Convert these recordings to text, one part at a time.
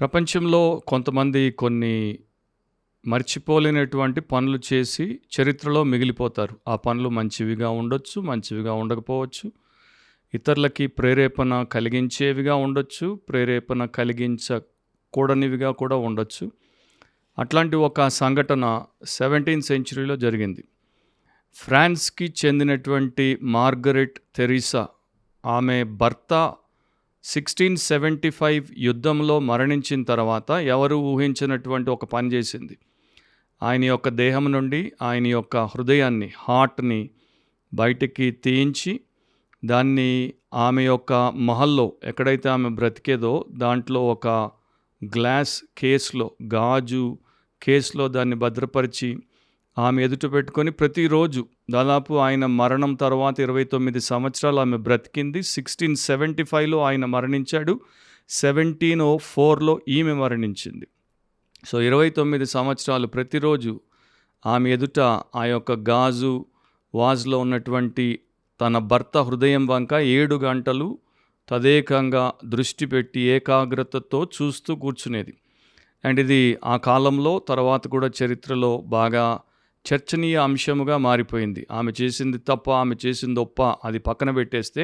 ప్రపంచంలో కొంతమంది కొన్ని మర్చిపోలేనటువంటి పనులు చేసి చరిత్రలో మిగిలిపోతారు. ఆ పనులు మంచివిగా ఉండొచ్చు, మంచివిగా ఉండకపోవచ్చు. ఇతరులకి ప్రేరేపణ కలిగించేవిగా ఉండొచ్చు, ప్రేరేపణ కలిగించకూడనివిగా కూడా ఉండొచ్చు. అట్లాంటి ఒక సంఘటన 17th సెంచరీలో జరిగింది. ఫ్రాన్స్‌కి చెందినటువంటి మార్గరెట్ థెరిసా, ఆమె భర్త 1675 యుద్ధంలో మరణించిన తర్వాత ఎవరు ఊహించినటువంటి ఒక పని చేసింది. ఆయన యొక్క దేహం నుండి ఆయన యొక్క హృదయాన్ని, హార్ట్‌ని బయటికి తీయించి దాన్ని ఆమె యొక్క మహల్‌లో ఎక్కడైతే ఆమె బ్రతికేదో దాంట్లో ఒక గ్లాస్ కేస్‌లో, గాజు కేస్‌లో దాన్ని భద్రపరిచి ఆమె ఎదుట పెట్టుకొని ప్రతిరోజు దాదాపు ఆయన మరణం తర్వాత 29 సంవత్సరాలు ఆమె బ్రతికింది. 1675లో ఆయన మరణించాడు. 1704లో ఈమె మరణించింది. సో 29 సంవత్సరాలు ప్రతిరోజు ఆమె ఎదుట ఆ యొక్క గాజు వాజ్లో ఉన్నటువంటి తన భర్త హృదయం వంక 7 గంటలు తదేకంగా దృష్టి పెట్టి ఏకాగ్రతతో చూస్తూ కూర్చునేది. అండ్ ఇది ఆ కాలంలో తర్వాత కూడా చరిత్రలో బాగా చర్చనీయ అంశముగా మారిపోయింది. ఆమె చేసింది తప్ప, ఆమె చేసింది ఒప్ప అది పక్కన పెట్టేస్తే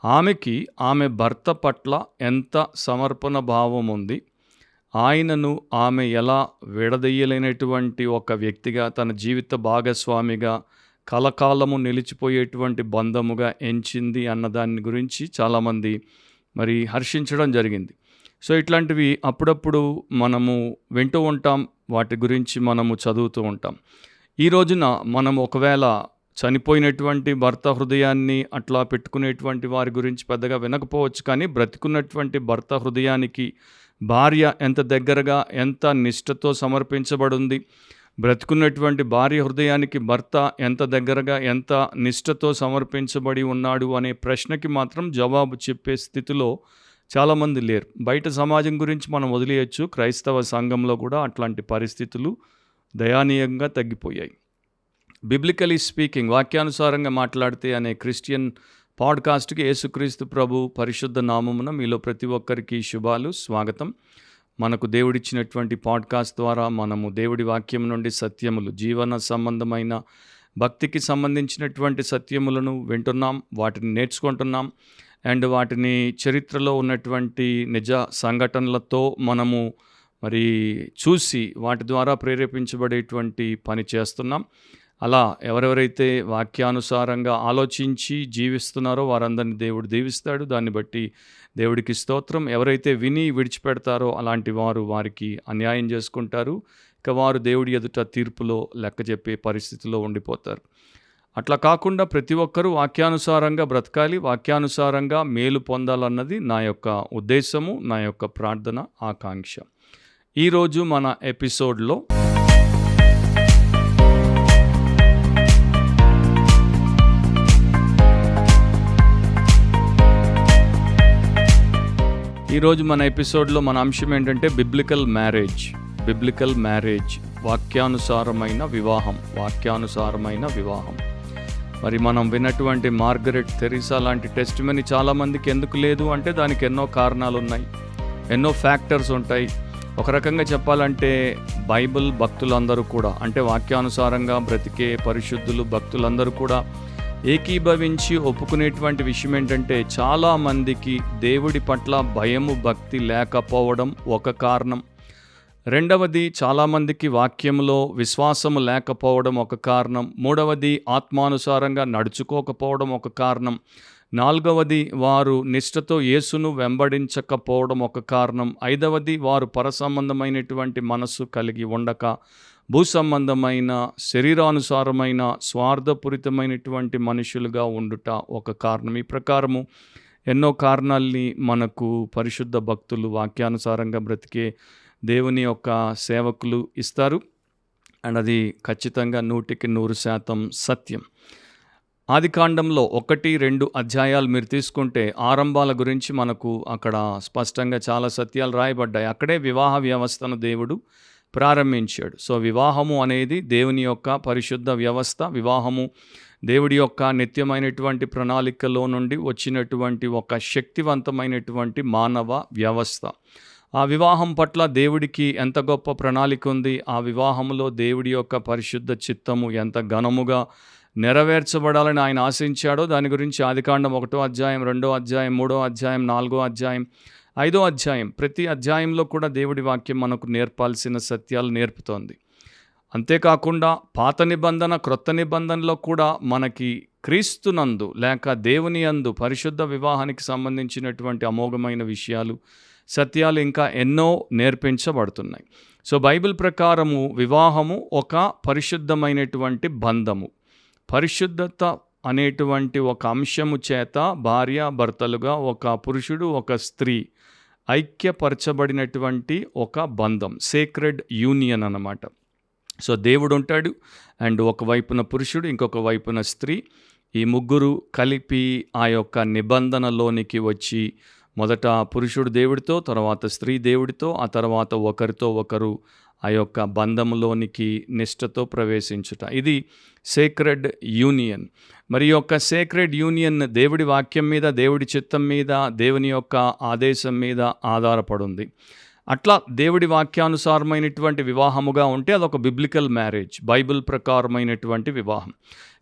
ఆమెకి ఆమె భర్త పట్ల ఎంత సమర్పణ భావం ఉంది, ఆయనను ఆమె ఎలా విడదీయలేనటువంటి ఒక వ్యక్తిగా, తన జీవిత భాగస్వామిగా, కలకాలము నిలిచిపోయేటువంటి బంధముగా ఎంచింది అన్నదాని గురించి చాలామంది హర్షించడం జరిగింది. సో ఇట్లాంటివి అప్పుడప్పుడు మనము వింటూ ఉంటాం, వాటి గురించి మనము చదువుతూ ఉంటాం. ఈ రోజున మనం ఒకవేళ చనిపోయినటువంటి భర్త హృదయాన్ని అట్లా పెట్టుకునేటువంటి వారి గురించి పెద్దగా వినకపోవచ్చు, కానీ బ్రతికున్నటువంటి భర్త హృదయానికి భార్య ఎంత దగ్గరగా, ఎంత నిష్ఠతో సమర్పించబడింది, బ్రతికున్నటువంటి భార్య హృదయానికి భర్త ఎంత దగ్గరగా, ఎంత నిష్ఠతో సమర్పించబడి ఉన్నాడు అనే ప్రశ్నకి మాత్రం జవాబు చెప్పే స్థితిలో చాలామంది లేరు. బయట సమాజం గురించి మనం వదిలేయచ్చు, క్రైస్తవ సంఘంలో కూడా అట్లాంటి పరిస్థితులు దయానీయంగా తగ్గిపోయాయి. బిబ్లికలీ స్పీకింగ్, వాక్యానుసారంగా మాట్లాడితే అనే క్రిస్టియన్ పాడ్కాస్ట్కి యేసుక్రీస్తు ప్రభు పరిశుద్ధ నామమున మీలో ప్రతి ఒక్కరికి శుభాలు, స్వాగతం. మనకు దేవుడిచ్చినటువంటి పాడ్కాస్ట్ ద్వారా మనము దేవుడి వాక్యం నుండి సత్యములు, జీవన సంబంధమైన భక్తికి సంబంధించినటువంటి సత్యములను వింటున్నాం, వాటిని నేర్చుకుంటున్నాం. అండ్ వాటిని చరిత్రలో ఉన్నటువంటి నిజ సంఘటనలతో మనము చూసి వాటి ద్వారా ప్రేరేపించబడేటువంటి పని చేస్తున్నాం. అలా ఎవరెవరైతే వాక్యానుసారంగా ఆలోచించి జీవిస్తున్నారో వారందరినీ దేవుడు దీవిస్తాడు. దాన్ని బట్టి దేవుడికి స్తోత్రం. ఎవరైతే విని విడిచిపెడతారో అలాంటి వారు వారికి అన్యాయం చేసుకుంటారు. ఇక వారు దేవుడి ఎదుట తీర్పులో లెక్క చెప్పే పరిస్థితిలో ఉండిపోతారు. అట్లా కాకుండా ప్రతి ఒక్కరూ వాక్యానుసారంగా బ్రతకాలి, వాక్యానుసారంగా మేలు పొందాలన్నది నా యొక్క ఉద్దేశము, నా యొక్క ప్రార్థన, ఆకాంక్ష. ఈరోజు మన ఎపిసోడ్లో మన అంశం ఏంటంటే బిబ్లికల్ మ్యారేజ్, వాక్యానుసారమైన వివాహం. మనం విన్నటువంటి మార్గరెట్ థెరిసా లాంటి టెస్టిమనీ చాలామందికి ఎందుకు లేదు అంటే దానికి ఎన్నో కారణాలు ఉన్నాయి, ఎన్నో ఫ్యాక్టర్స్ ఉంటాయి. ఒక రకంగా చెప్పాలంటే బైబిల్ భక్తులందరూ కూడా, అంటే వాక్యానుసారంగా బ్రతికే పరిశుద్ధులు భక్తులందరూ కూడా ఏకీభవించి ఒప్పుకునేటువంటి విషయం ఏంటంటే చాలామందికి దేవుడి పట్ల భయము, భక్తి లేకపోవడం ఒక కారణం. రెండవది, చాలామందికి వాక్యంలో విశ్వాసము లేకపోవడం ఒక కారణం. మూడవది, ఆత్మానుసారంగా నడుచుకోకపోవడం ఒక కారణం. నాలుగవది, వారు నిష్ఠతో యేసును వెంబడించకపోవడం ఒక కారణం. ఐదవది, వారు పరసంబంధమైనటువంటి మనస్సు కలిగి ఉండక భూసంబంధమైన, శరీరానుసారమైన, స్వార్థపూరితమైనటువంటి మనుషులుగా ఉండుట ఒక కారణం. ఈ ప్రకారము ఎన్నో కారణాల్ని మనకు పరిశుద్ధ భక్తులు, వాక్యానుసారంగా బ్రతికే దేవుని యొక్క సేవకులు ఇస్తారు. అండ్ అది ఖచ్చితంగా 100% సత్యం. ఆదికాండంలో 1-2 అధ్యాయాలు మీరు తీసుకుంటే ఆరంభాల గురించి మనకు అక్కడ స్పష్టంగా చాలా సత్యాలు రాయబడ్డాయి. అక్కడే వివాహ వ్యవస్థను దేవుడు ప్రారంభించాడు. సో వివాహము అనేది దేవుని యొక్క పరిశుద్ధ వ్యవస్థ. వివాహము దేవుడి యొక్క నిత్యమైనటువంటి ప్రణాళికలో నుండి వచ్చినటువంటి ఒక శక్తివంతమైనటువంటి మానవ వ్యవస్థ. ఆ వివాహం పట్ల దేవుడికి ఎంత గొప్ప ప్రణాళిక ఉంది, ఆ వివాహంలో దేవుడి యొక్క పరిశుద్ధ చిత్తము ఎంత ఘనముగా నెరవేర్చబడాలని ఆయన ఆశించాడో దాని గురించి ఆదికాండం 1వ అధ్యాయం, 2వ అధ్యాయం, 3వ అధ్యాయం, 4వ అధ్యాయం, 5వ అధ్యాయం, ప్రతి అధ్యాయంలో కూడా దేవుడి వాక్యం మనకు నేర్పాల్సిన సత్యాలు నేర్పుతోంది. అంతేకాకుండా పాత నిబంధన, క్రొత్త నిబంధనలో కూడా మనకి క్రీస్తునందు లేక దేవుని యందు పరిశుద్ధ వివాహానికి సంబంధించినటువంటి అమోఘమైన విషయాలు, సత్యాలు ఇంకా ఎన్నో నేర్పించబడుతున్నాయి. సో బైబిల్ ప్రకారము వివాహము ఒక పరిశుద్ధమైనటువంటి బంధము. పరిశుద్ధత అనేటువంటి ఒక అంశము చేత భార్యాభర్తలుగా ఒక పురుషుడు, ఒక స్త్రీ ఐక్యపరచబడినటువంటి ఒక బంధం, సేక్రెడ్ యూనియన్ అన్నమాట. సో దేవుడు ఉంటాడు అండ్ ఒకవైపున పురుషుడు, ఇంకొక వైపున స్త్రీ. ఈ ముగ్గురు కలిపి ఆ యొక్క నిబంధనలోనికి వచ్చి మొదట పురుషుడు దేవుడితో, తర్వాత స్త్రీ దేవుడితో, ఆ తర్వాత ఒకరితో ఒకరు ఆ యొక్క బంధంలోనికి నిష్ఠతో ప్రవేశించుట. ఇది సేక్రెడ్ యూనియన్. మరి యొక్క సేక్రెడ్ యూనియన్ దేవుడి వాక్యం మీద, దేవుడి చిత్తం మీద, దేవుని యొక్క ఆదేశం మీద ఆధారపడింది. అట్లా దేవుడి వాక్యానుసారమైనటువంటి వివాహముగా ఉంటే అదొక బిబ్లికల్ మ్యారేజ్, బైబిల్ ప్రకారమైనటువంటి వివాహం.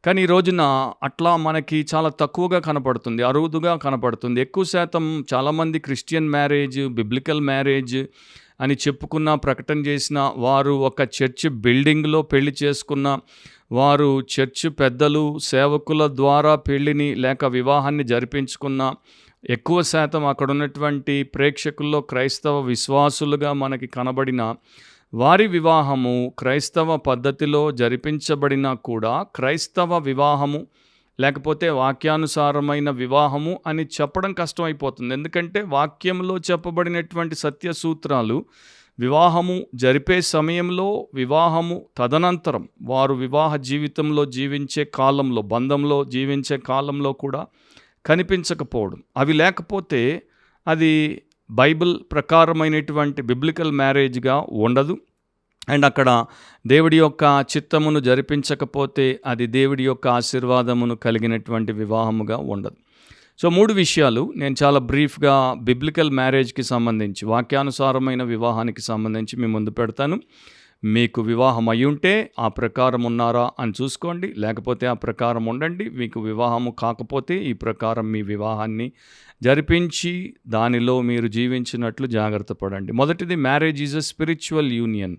కానీ ఈ రోజున అట్లా మనకి చాలా తక్కువగా కనపడుతుంది, అరుదుగా కనపడుతుంది. ఎక్కువ శాతం చాలామంది క్రిస్టియన్ మ్యారేజ్, బిబ్లికల్ మ్యారేజ్ అని చెప్పుకున్న, ప్రకటన చేసిన వారు ఒక చర్చ్ బిల్డింగ్లో పెళ్లి చేసుకున్న వారు, చర్చ్ పెద్దలు సేవకుల ద్వారా పెళ్లిని లేక వివాహాన్ని జరిపించుకున్న, ఎక్కువ శాతం అక్కడ ఉన్నటువంటి ప్రేక్షకుల్లో క్రైస్తవ విశ్వాసులుగా మనకి కనబడిన వారి వివాహము క్రైస్తవ పద్ధతిలో జరిపించబడినా కూడా క్రైస్తవ వివాహము లేకపోతే వాక్యానుసారమైన వివాహము అని చెప్పడం కష్టమైపోతుంది. ఎందుకంటే వాక్యంలో చెప్పబడినటువంటి సత్య సూత్రాలు వివాహము జరిపే సమయంలో, వివాహము తదనంతరం వారు వివాహ జీవితంలో జీవించే కాలంలో, బంధంలో జీవించే కాలంలో కూడా కనిపించకపోవడం, అవి లేకపోతే అది బైబిల్ ప్రకారమైనటువంటి బిబ్లికల్ మ్యారేజ్గా ఉండదు. అండ్ అక్కడ దేవుడి యొక్క చిత్తమును జరిపించకపోతే అది దేవుడి యొక్క ఆశీర్వాదమును కలిగినటువంటి వివాహముగా ఉండదు. సో 3 విషయాలు నేను చాలా బ్రీఫ్గా బిబ్లికల్ మ్యారేజ్కి సంబంధించి, వాక్యానుసారమైన వివాహానికి సంబంధించి మీ ముందు పెడతాను. మీకు వివాహం అయి ఉంటే ఆ ప్రకారం ఉన్నారా అని చూసుకోండి, లేకపోతే ఆ ప్రకారం ఉండండి. మీకు వివాహము కాకపోతే ఈ ప్రకారం మీ వివాహాన్ని జరిపించి దానిలో మీరు జీవించినట్లు జాగ్రత్త పడండి. మొదటిది, marriage is a spiritual union.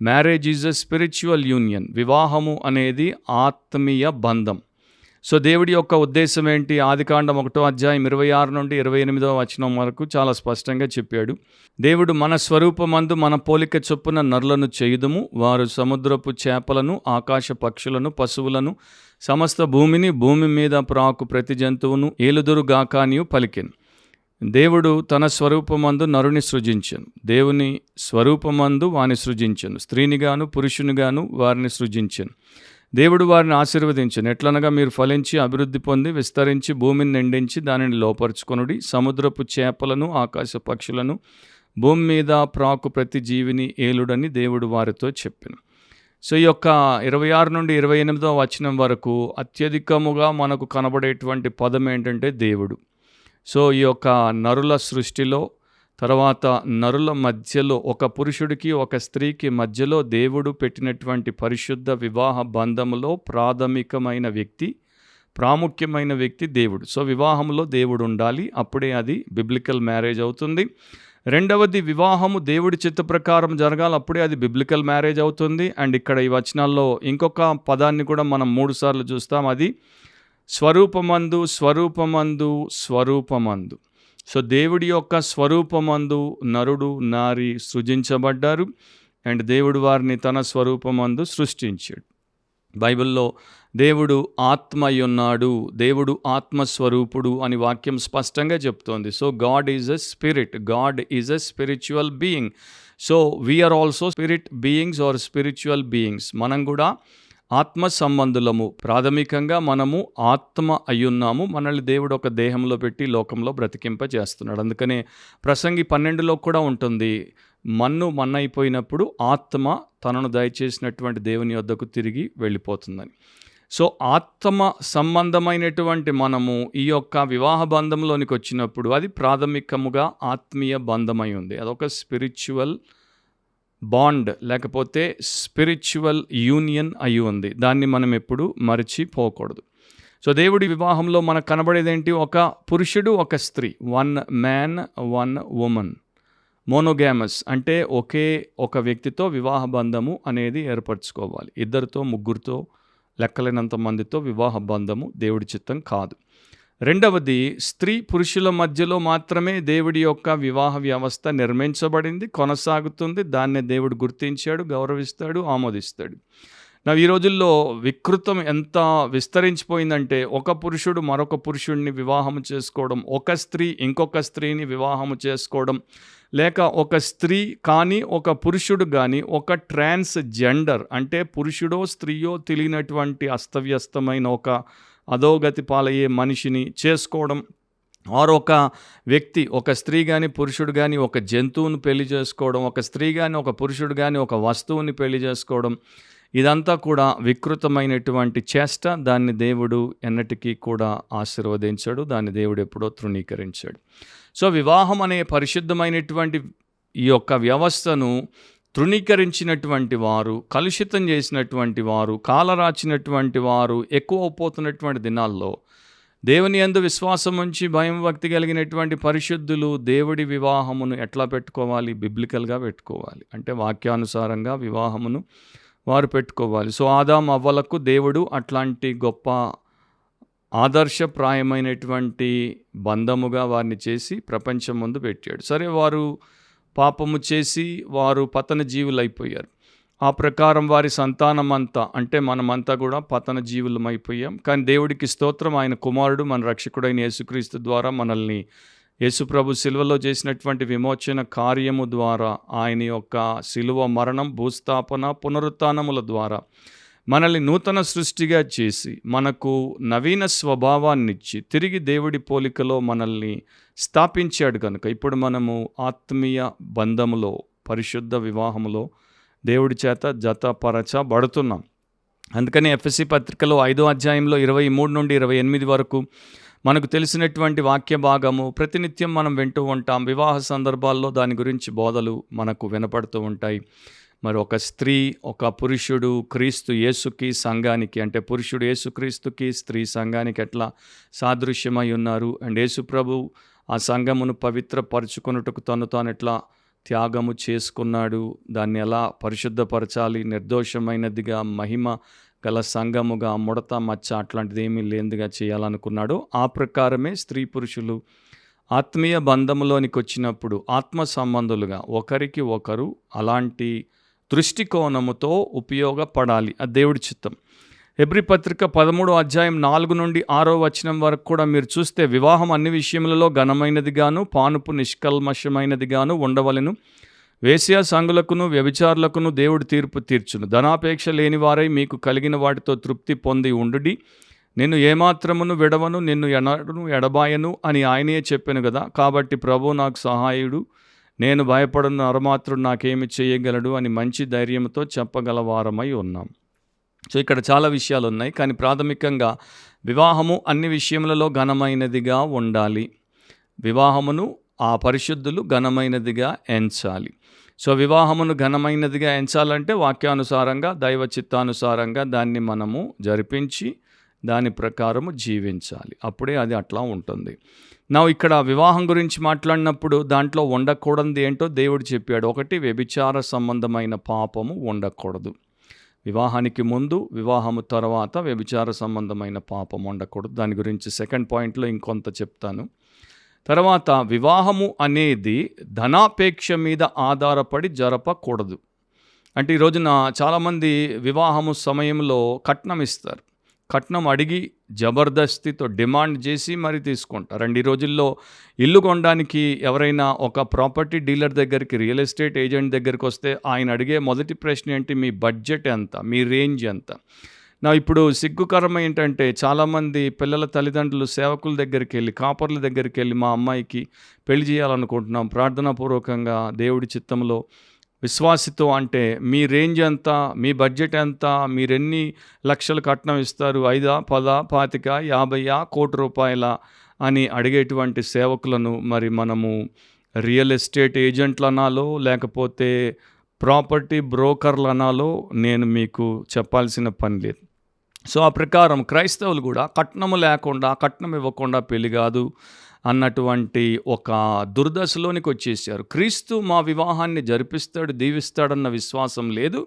Marriage is a spiritual union. వివాహము అనేది ఆత్మీయ బంధం. సో దేవుడి యొక్క ఉద్దేశం ఏంటి? ఆదికాండం 1వ అధ్యాయం 26 నుండి 28వ వచనం వరకు చాలా స్పష్టంగా చెప్పాడు. దేవుడు మన స్వరూపమందు మన పోలిక చొప్పున నరులను చేయుదుము, వారు సముద్రపు చేపలను, ఆకాశ పక్షులను, పశువులను, సమస్త భూమిని, భూమి మీద ప్రాకు ప్రతి జంతువును ఏలుదురుగాక అనియు పలికెను. దేవుడు తన స్వరూపమందు నరుని సృజించెను, దేవుని స్వరూపమందు వాని సృజించెను, స్త్రీనిగాను పురుషునిగాను వారిని సృజించెను. దేవుడు వారిని ఆశీర్వదించెను. ఎట్లనగా మీరు ఫలించి అభివృద్ధి పొంది విస్తరించి భూమిని నిండించి దానిని లోపరుచుకొనుడి, సముద్రపు చేపలను, ఆకాశ పక్షులను, భూమి మీద ప్రాకు ప్రతి జీవిని ఏలుడని దేవుడు వారితో చెప్పెను. సో ఈ యొక్క 26 నుండి 28వ వచనం వరకు అత్యధికముగా మనకు కనబడేటువంటి పదం ఏంటంటే దేవుడు. సో ఈ యొక్క నరుల సృష్టిలో, తర్వాత నరుల మధ్యలో, ఒక పురుషుడికి ఒక స్త్రీకి మధ్యలో దేవుడు పెట్టినటువంటి పరిశుద్ధ వివాహ బంధములో ప్రాముఖ్యమైన వ్యక్తి దేవుడు. సో వివాహంలో దేవుడు ఉండాలి, అప్పుడే అది బిబ్లికల్ మ్యారేజ్ అవుతుంది. రెండవది, వివాహము దేవుడి చిత్త ప్రకారం జరగాలి, అప్పుడే అది బిబ్లికల్ మ్యారేజ్ అవుతుంది. అండ్ ఇక్కడ ఈ వచనాల్లో ఇంకొక పదాన్ని కూడా మనం 3 సార్లు చూస్తాం, అది స్వరూపమందు, స్వరూపమందు, స్వరూపమందు. సో దేవుడి యొక్క స్వరూపమందు నరుడు, నారి సృజించబడ్డారు అండ్ దేవుడు వారిని తన స్వరూపమందు సృష్టించాడు. బైబిల్లో దేవుడు ఆత్మయున్నాడు, దేవుడు ఆత్మస్వరూపుడు అని వాక్యం స్పష్టంగా చెప్తోంది. So God is a spirit, God is a spiritual being. So we are also spirit beings are spiritual beings. మనం కూడా ఆత్మ సంబంధులము. ప్రాథమికంగా మనము ఆత్మ అయ్యున్నాము. మనల్ని దేవుడు ఒక దేహంలో పెట్టి లోకంలో బ్రతికింపజేస్తున్నాడు. అందుకనే ప్రసంగి 12లో కూడా ఉంటుంది, మన్నైపోయినప్పుడు ఆత్మ తనను దయచేసినటువంటి దేవుని వద్దకు తిరిగి వెళ్ళిపోతుందని. సో ఆత్మ సంబంధమైనటువంటి మనము ఈ యొక్క వివాహ బంధంలోనికి వచ్చినప్పుడు అది ప్రాథమికముగా ఆత్మీయ బంధమై ఉంది. అదొక స్పిరిచువల్ బాండ్ లేకపోతే స్పిరిచువల్ యూనియన్ అయి ఉంది. దాన్ని మనం ఎప్పుడు మరచిపోకూడదు. సో దేవుడి వివాహంలో మనకు కనబడేదేంటి? ఒక పురుషుడు, ఒక స్త్రీ, 1 మ్యాన్ 1 ఉమన్, మోనోగామస్ అంటే ఒకే ఒక వ్యక్తితో వివాహ బంధము అనేది ఏర్పరచుకోవాలి. 2తో 3తో లెక్కలేనంత మందితో వివాహ బంధము దేవుడి చిత్తం కాదు. రెండవది, స్త్రీ పురుషుల మధ్యలో మాత్రమే దేవుడి యొక్క వివాహ వ్యవస్థ నిర్మించబడింది, కొనసాగుతుంది. దాన్నే దేవుడు గుర్తించాడు, గౌరవిస్తాడు, ఆమోదిస్తాడు. ఈ రోజుల్లో వికృతం ఎంత విస్తరించిపోయిందంటే ఒక పురుషుడు మరొక పురుషుడిని వివాహం చేసుకోవడం, ఒక స్త్రీ ఇంకొక స్త్రీని వివాహము చేసుకోవడం, లేక ఒక స్త్రీ కానీ ఒక పురుషుడు కానీ ఒక ట్రాన్స్ జెండర్ అంటే పురుషుడో స్త్రీయో తెలియనటువంటి అస్తవ్యస్తమైన ఒక అధోగతి పాలయ్యే మనిషిని చేసుకోవడం, ఆర్ ఒక వ్యక్తి, ఒక స్త్రీ కానీ పురుషుడు కానీ ఒక జంతువుని పెళ్లి చేసుకోవడం, ఒక స్త్రీ కానీ ఒక పురుషుడు కానీ ఒక వస్తువుని పెళ్లి చేసుకోవడం, ఇదంతా కూడా వికృతమైనటువంటి చేష్ట. దాన్ని దేవుడు ఎన్నటికీ కూడా ఆశీర్వదించాడు, దాన్ని దేవుడు ఎప్పుడో తృణీకరించాడు. సో వివాహం అనే పరిశుద్ధమైనటువంటి ఈ యొక్క వ్యవస్థను తృణీకరించినటువంటి వారు, కలుషితం చేసినటువంటి వారు, కాలరాచినటువంటి వారు ఎక్కువ పోతున్నటువంటి దినాల్లో దేవుని యందు విశ్వాసం ఉంచి భయం భక్తి కలిగినటువంటి పరిశుద్ధులు దేవుడి వివాహమును ఎట్లా పెట్టుకోవాలి? బిబ్లికల్గా పెట్టుకోవాలి. అంటే వాక్యానుసారంగా వివాహమును వారు పెట్టుకోవాలి. సో ఆదాము అవ్వలకు దేవుడు అట్లాంటి గొప్ప ఆదర్శప్రాయమైనటువంటి బంధముగా వారిని చేసి ప్రపంచం ముందు పెట్టాడు. సరే, వారు పాపము చేసి వారు పతన జీవులైపోయారు. ఆ ప్రకారం వారి సంతానం అంతా అంటే మనమంతా కూడా పతన జీవులమైపోయాం. కానీ దేవుడికి స్తోత్రం, ఆయన కుమారుడు మన రక్షకుడైన యేసుక్రీస్తు ద్వారా మనల్ని, యేసుప్రభు శిలువలో చేసినటువంటి విమోచన కార్యము ద్వారా, ఆయన యొక్క శిలువ మరణం, భూస్థాపన, పునరుత్థానముల ద్వారా మనల్ని నూతన సృష్టిగా చేసి మనకు నవీన స్వభావాన్నిచ్చి తిరిగి దేవుడి పోలికలో మనల్ని స్థాపించాడు కనుక ఇప్పుడు మనము ఆత్మీయ బంధములో, పరిశుద్ధ వివాహములో దేవుడి చేత జతపరచబడుతున్నాం. అందుకని ఎఫెసీ పత్రికలో 5వ అధ్యాయంలో 23 నుండి 28 వరకు మనకు తెలిసినటువంటి వాక్య భాగము ప్రతినిత్యం మనం వింటూ ఉంటాం. వివాహ సందర్భాల్లో దాని గురించి బోధలు మనకు వినపడుతూ ఉంటాయి. మరి ఒక స్త్రీ, ఒక పురుషుడు క్రీస్తు యేసుకి, సంఘానికి, అంటే పురుషుడు యేసుక్రీస్తుకి, స్త్రీ సంఘానికి ఎట్లా సాదృశ్యమై ఉన్నారు, అండ్ యేసుప్రభు ఆ సంఘమును పవిత్రపరచుకొనుటకు తాను ఎట్లా త్యాగము చేసుకున్నాడు, దాన్ని ఎలా పరిశుద్ధపరచాలి, నిర్దోషమైనదిగా మహిమ గల సంఘముగా, ముడత మచ్చ అట్లాంటిది ఏమీ లేనిదిగా చేయాలనుకున్నాడు. ఆ ప్రకారమే స్త్రీ పురుషులు ఆత్మీయ బంధములోనికి వచ్చినప్పుడు ఆత్మ సంబంధులుగా ఒకరికి ఒకరు అలాంటి దృష్టికోణముతో ఉపయోగపడాలి. అది దేవుడి చిత్తం. హెబ్రీ పత్రిక 13వ అధ్యాయం 4 నుండి 6వ వచనం వరకు కూడా మీరు చూస్తే వివాహం అన్ని విషయములలో ఘనమైనదిగాను పానుపు నిష్కల్మషమైనదిగాను ఉండవలెను. వేశ్యా సంగులకును వ్యభిచారులకును దేవుడు తీర్పు తీర్చును. ధనాపేక్ష లేని వారై మీకు కలిగిన వాటితో తృప్తి పొంది ఉండుడి. నిన్ను ఏమాత్రమును విడవను, నిన్ను ఎడబాయను అని ఆయనే చెప్పాను కదా. కాబట్టి ప్రభు నాకు సహాయుడు, నేను భయపడను, నరమాత్రుడు నాకేమి చేయగలడు అని మంచి ధైర్యంతో చెప్పగలవారమై ఉన్నాం. సో ఇక్కడ చాలా విషయాలు ఉన్నాయి, కానీ ప్రాథమికంగా వివాహము అన్ని విషయములలో ఘనమైనదిగా ఉండాలి. వివాహమును ఆ పరిశుద్ధులు ఘనమైనదిగా ఎంచాలి. సో వివాహమును ఘనమైనదిగా ఎంచాలంటే వాక్యానుసారంగా, దైవ చిత్తానుసారంగా దాన్ని మనము జరిపించి దాని ప్రకారము జీవించాలి. అప్పుడే అది అట్లా ఉంటుంది. ఇక్కడ వివాహం గురించి మాట్లాడినప్పుడు దాంట్లో ఉండకూడదు ఏంటో దేవుడు చెప్పాడు. ఒకటి, వ్యభిచార సంబంధమైన పాపము ఉండకూడదు. వివాహానికి ముందు, వివాహము తర్వాత వ్యభిచార సంబంధమైన పాపం ఉండకూడదు. దాని గురించి సెకండ్ పాయింట్లో ఇంకొంత చెప్తాను. తర్వాత వివాహము అనేది ధనాపేక్ష మీద ఆధారపడి జరపకూడదు. అంటే ఈ రోజున చాలామంది వివాహము సమయంలో కట్నం ఇస్తారు. కట్నం అడిగి జబర్దస్తితో డిమాండ్ చేసి మరి తీసుకుంటారు. అండ్ ఈ రోజుల్లో ఇల్లు కొనడానికి ఎవరైనా ఒక ప్రాపర్టీ డీలర్ దగ్గరికి, రియల్ ఎస్టేట్ ఏజెంట్ దగ్గరికి వస్తే ఆయన అడిగే మొదటి ప్రశ్న ఏంటి? మీ బడ్జెట్ ఎంత, మీ రేంజ్ ఎంత? ఇప్పుడు సిగ్గుకరం ఏంటంటే చాలామంది పిల్లల తల్లిదండ్రులు సేవకుల దగ్గరికి వెళ్ళి, కాపర్ల దగ్గరికి వెళ్ళి మా అమ్మాయికి పెళ్లి చేయాలనుకుంటున్నాం, ప్రార్థనాపూర్వకంగా దేవుడి చిత్తంలో విశ్వాసితో అంటే మీ రేంజ్ ఎంత, మీ బడ్జెట్ ఎంత, మీరెన్ని లక్షలు కట్నం ఇస్తారు, 5, 10, 25, 50, ₹1,00,00,000 అని అడిగేటువంటి సేవకులను మరి మనము రియల్ ఎస్టేట్ ఏజెంట్లు అనాలో లేకపోతే ప్రాపర్టీ బ్రోకర్లు అనాలో నేను మీకు చెప్పాల్సిన పని లేదు. సో ఆ ప్రకారం క్రైస్తవులు కూడా కట్నము లేకుండా, కట్నం ఇవ్వకుండా పెళ్లి కాదు అన్నటువంటి ఒక దుర్దశలోనికి వచ్చేసారు. క్రీస్తు మా వివాహాన్ని జరిపిస్తాడు, దీవిస్తాడన్న విశ్వాసం లేదు.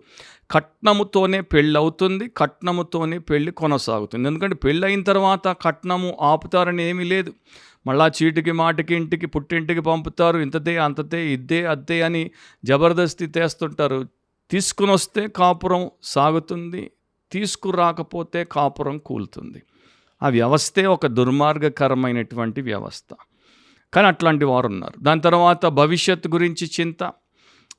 కట్నముతోనే పెళ్ళి అవుతుంది, కట్నముతోనే పెళ్ళి కొనసాగుతుంది. ఎందుకంటే పెళ్ళి అయిన తర్వాత కట్నము ఆపుతారని ఏమీ లేదు. మళ్ళా చీటికి మాటికి ఇంటికి పుట్టింటికి పంపుతారు, ఇంతదే అంతతే ఇద్దే అద్దే అని జబర్దస్తి తెస్తుంటారు. తీసుకుని వస్తే కాపురం సాగుతుంది, తీసుకురాకపోతే కాపురం కూలుతుంది. ఆ వ్యవస్థే ఒక దుర్మార్గకరమైనటువంటి వ్యవస్థ. కానీ అట్లాంటి వారు ఉన్నారు. దాని తర్వాత భవిష్యత్తు గురించి చింత.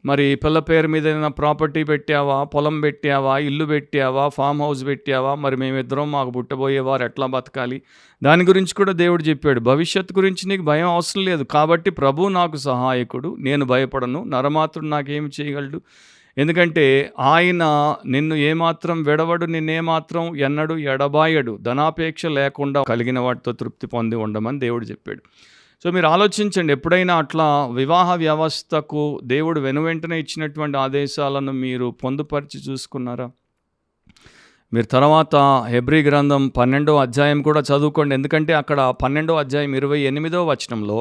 మరి పిల్ల పేరు మీద ఏదైనా ప్రాపర్టీ పెట్టావా, పొలం పెట్టావా, ఇల్లు పెట్టావా, ఫామ్ హౌస్ పెట్టావా, మరి మేమిద్దరం మాకు పుట్టబోయేవారు ఎట్లా బతకాలి, దాని గురించి కూడా దేవుడు చెప్పాడు. భవిష్యత్తు గురించి నీకు భయం అవసరం లేదు, కాబట్టి ప్రభు నాకు సహాయకుడు, నేను భయపడను, నరమాత్రుడు నాకేమి చేయగలడు. ఎందుకంటే ఆయన నిన్ను ఏమాత్రం విడవడు, నిన్నేమాత్రం ఎన్నడు ఎడబాయడు, ధనాపేక్ష లేకుండా కలిగిన వాటితో తృప్తి పొంది ఉండమని దేవుడు చెప్పాడు. సో మీరు ఆలోచించండి, ఎప్పుడైనా అట్లా వివాహ వ్యవస్థకు దేవుడు వెనువెంటనే ఇచ్చినటువంటి ఆదేశాలను మీరు పొందుపరిచి చూసుకున్నారా? మీరు తర్వాత హెబ్రీ గ్రంథం 12వ అధ్యాయం కూడా చదువుకోండి. ఎందుకంటే అక్కడ 12వ అధ్యాయం 28వ వచనంలో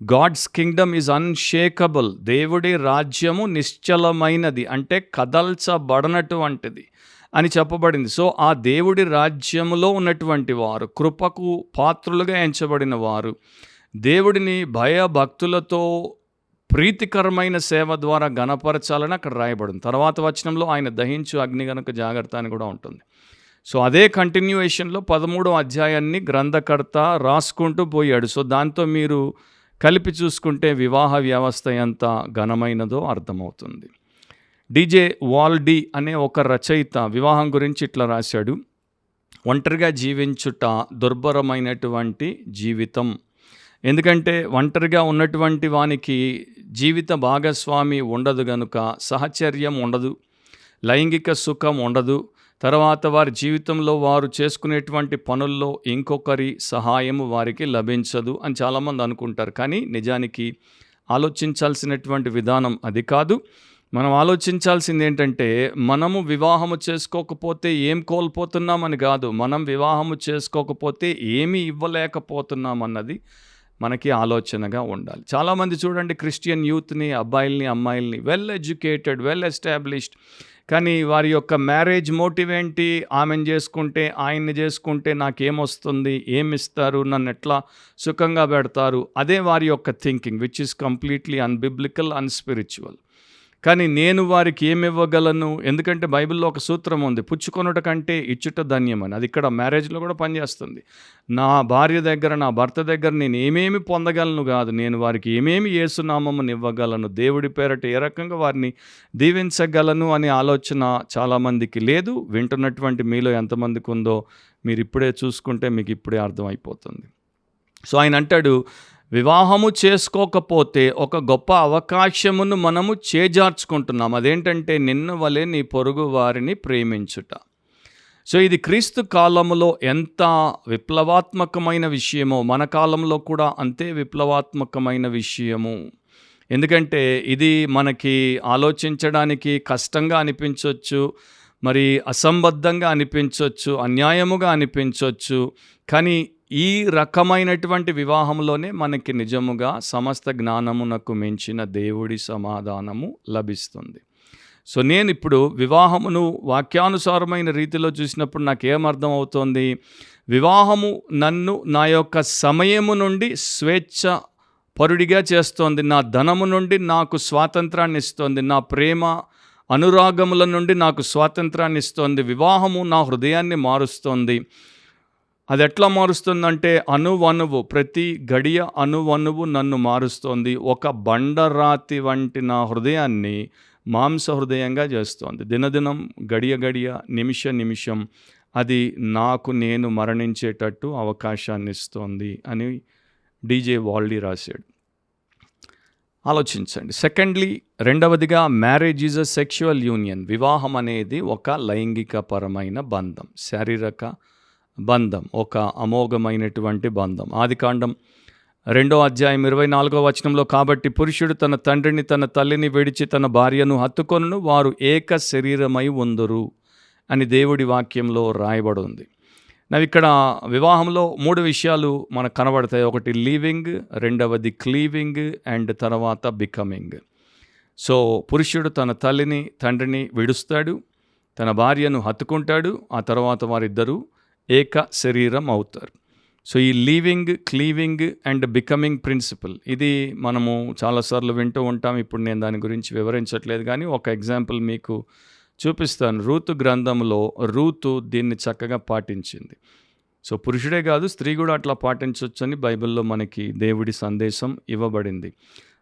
గాడ్స్ కింగ్డమ్ ఈజ్ అన్షేకబుల్, దేవుడి రాజ్యము నిశ్చలమైనది, అంటే కదల్చబడనటువంటిది అని చెప్పబడింది. సో ఆ దేవుడి రాజ్యములో ఉన్నటువంటి వారు, కృపకు పాత్రులుగా ఎంచబడిన వారు, దేవుడిని భయభక్తులతో ప్రీతికరమైన సేవ ద్వారా గణపరచాలని అక్కడ రాయబడింది. తర్వాత వచనంలో ఆయన దహించు అగ్ని గనుక జాగ్రత్త అని కూడా ఉంటుంది. సో అదే కంటిన్యూయేషన్లో 13వ అధ్యాయాన్ని గ్రంథకర్త రాసుకుంటూ పోయాడు. సో దాంతో మీరు కలిపి చూసుకుంటే వివాహ వ్యవస్థ ఎంత ఘనమైనదో అర్థమవుతుంది. డీజే వాల్డీ అనే ఒక రచయిత వివాహం గురించి ఇట్లా రాశాడు: ఒంటరిగా జీవించుట దుర్భరమైనటువంటి జీవితం. ఎందుకంటే ఒంటరిగా ఉన్నటువంటి వానికి జీవిత భాగస్వామి ఉండదు గనుక సహచర్యం ఉండదు, లైంగిక సుఖం ఉండదు, తర్వాత వారి జీవితంలో వారు చేసుకునేటువంటి పనుల్లో ఇంకొకరి సహాయము వారికి లభించదు అని చాలామంది అనుకుంటారు. కానీ నిజానికి ఆలోచించాల్సినటువంటి విధానం అది కాదు. మనం ఆలోచించాల్సింది ఏంటంటే, మనము వివాహము చేసుకోకపోతే ఏం కోల్పోతున్నామని కాదు, మనం వివాహము చేసుకోకపోతే ఏమీ ఇవ్వలేకపోతున్నామన్నది మనకి ఆలోచనగా ఉండాలి. చాలామంది చూడండి, క్రిస్టియన్ యూత్ని, అబ్బాయిల్ని అమ్మాయిల్ని, వెల్ ఎడ్యుకేటెడ్, వెల్ ఎస్టాబ్లిష్డ్, కానీ వారి యొక్క మ్యారేజ్ మోటివ్ ఏంటి? ఆమెను చేసుకుంటే, ఆయన్ని చేసుకుంటే నాకేమొస్తుంది, ఏమిస్తారు, నన్ను ఎట్లా సుఖంగా పెడతారు, అదే వారి యొక్క thinking, which is completely unbiblical, unspiritual. కానీ నేను వారికి ఏమివ్వగలను? ఎందుకంటే బైబిల్లో ఒక సూత్రం ఉంది, పుచ్చుకొనుట కంటే ఇచ్చుట ధన్యమని. అది ఇక్కడ మ్యారేజ్లో కూడా పనిచేస్తుంది. నా భార్య దగ్గర, నా భర్త దగ్గర నేను ఏమేమి పొందగలను కాదు, నేను వారికి ఏమేమి యేసునామమును ఇవ్వగలను, దేవుడి పేరట ఏ రకంగా వారిని దీవించగలను అనే ఆలోచన చాలామందికి లేదు. వింటున్నటువంటి మీలో ఎంతమందికి ఉందో మీరు ఇప్పుడే చూసుకుంటే మీకు ఇప్పుడే అర్థమైపోతుంది. సో ఆయన అంటాడు, వివాహము చేసుకోకపోతే ఒక గొప్ప అవకాశమును మనము చేజార్చుకుంటున్నాం. అదేంటంటే నిన్ను వలె నీ పొరుగు వారిని ప్రేమించుట. సో ఇది క్రీస్తు కాలంలో ఎంత విప్లవాత్మకమైన విషయమో మన కాలంలో కూడా అంతే విప్లవాత్మకమైన విషయము. ఎందుకంటే ఇది మనకి ఆలోచించడానికి కష్టంగా అనిపించవచ్చు, మరి అసంబద్ధంగా అనిపించవచ్చు, అన్యాయముగా అనిపించవచ్చు. కానీ ఈ రకమైనటువంటి వివాహంలోనే మనకి నిజముగా సమస్త జ్ఞానమునకు మించిన దేవుడి సమాధానము లభిస్తుంది. సో నేను ఇప్పుడు వివాహమును వాక్యానుసారమైన రీతిలో చూసినప్పుడు నాకేమర్థం అవుతోంది? వివాహము నన్ను నా యొక్క సమయము నుండి స్వేచ్ఛ పరుడిగా చేస్తోంది, నా ధనము నుండి నాకు స్వాతంత్రాన్ని ఇస్తోంది, నా ప్రేమ అనురాగముల నుండి నాకు స్వాతంత్రాన్ని ఇస్తోంది. వివాహము నా హృదయాన్ని మారుస్తోంది. అది ఎట్లా మారుస్తుందంటే అణువణువు, ప్రతి గడియ అణువణువు నన్ను మారుస్తోంది. ఒక బండరాతి వంటి నా హృదయాన్ని మాంస హృదయంగా చేస్తోంది. దినదినం, గడియ గడియ, నిమిష నిమిషం అది నాకు నేను మరణించేటట్టు అవకాశాన్ని ఇస్తోంది అని డీజే వాల్డీ రాశాడు. ఆలోచించండి. సెకండ్లీ, రెండవదిగా marriage is a sexual union. వివాహం అనేది ఒక లైంగికపరమైన బంధం, శారీరక బంధం, ఒక అమోఘమైనటువంటి బంధం. ఆదికాండం 2:24 కాబట్టి పురుషుడు తన తండ్రిని తన తల్లిని విడిచి తన భార్యను హత్తుకొనును, వారు ఏక శరీరమై ఉందురు అని దేవుడి వాక్యంలో రాయబడి ఉంది. ఇక్కడ వివాహంలో 3 విషయాలు మనకు కనబడతాయి. ఒకటి లీవింగ్, రెండవది క్లీవింగ్ అండ్ తర్వాత బికమింగ్. సో పురుషుడు తన తల్లిని తండ్రిని విడుస్తాడు, తన భార్యను హత్తుకుంటాడు, ఆ తర్వాత వారిద్దరూ ఏక శరీరం అవుతారు. సో ఈ leaving, cleaving and becoming principle ఇది మనము చాలాసార్లు వింటూ ఉంటాం. ఇప్పుడు నేను దాని గురించి వివరించట్లేదు, కానీ ఒక ఎగ్జాంపుల్ మీకు చూపిస్తాను. రూతు గ్రంథంలో రూతు దీన్ని చక్కగా పాటించింది. సో పురుషుడే కాదు, స్త్రీ కూడా అట్లా పాటించవచ్చని బైబిల్లో మనకి దేవుడి సందేశం ఇవ్వబడింది.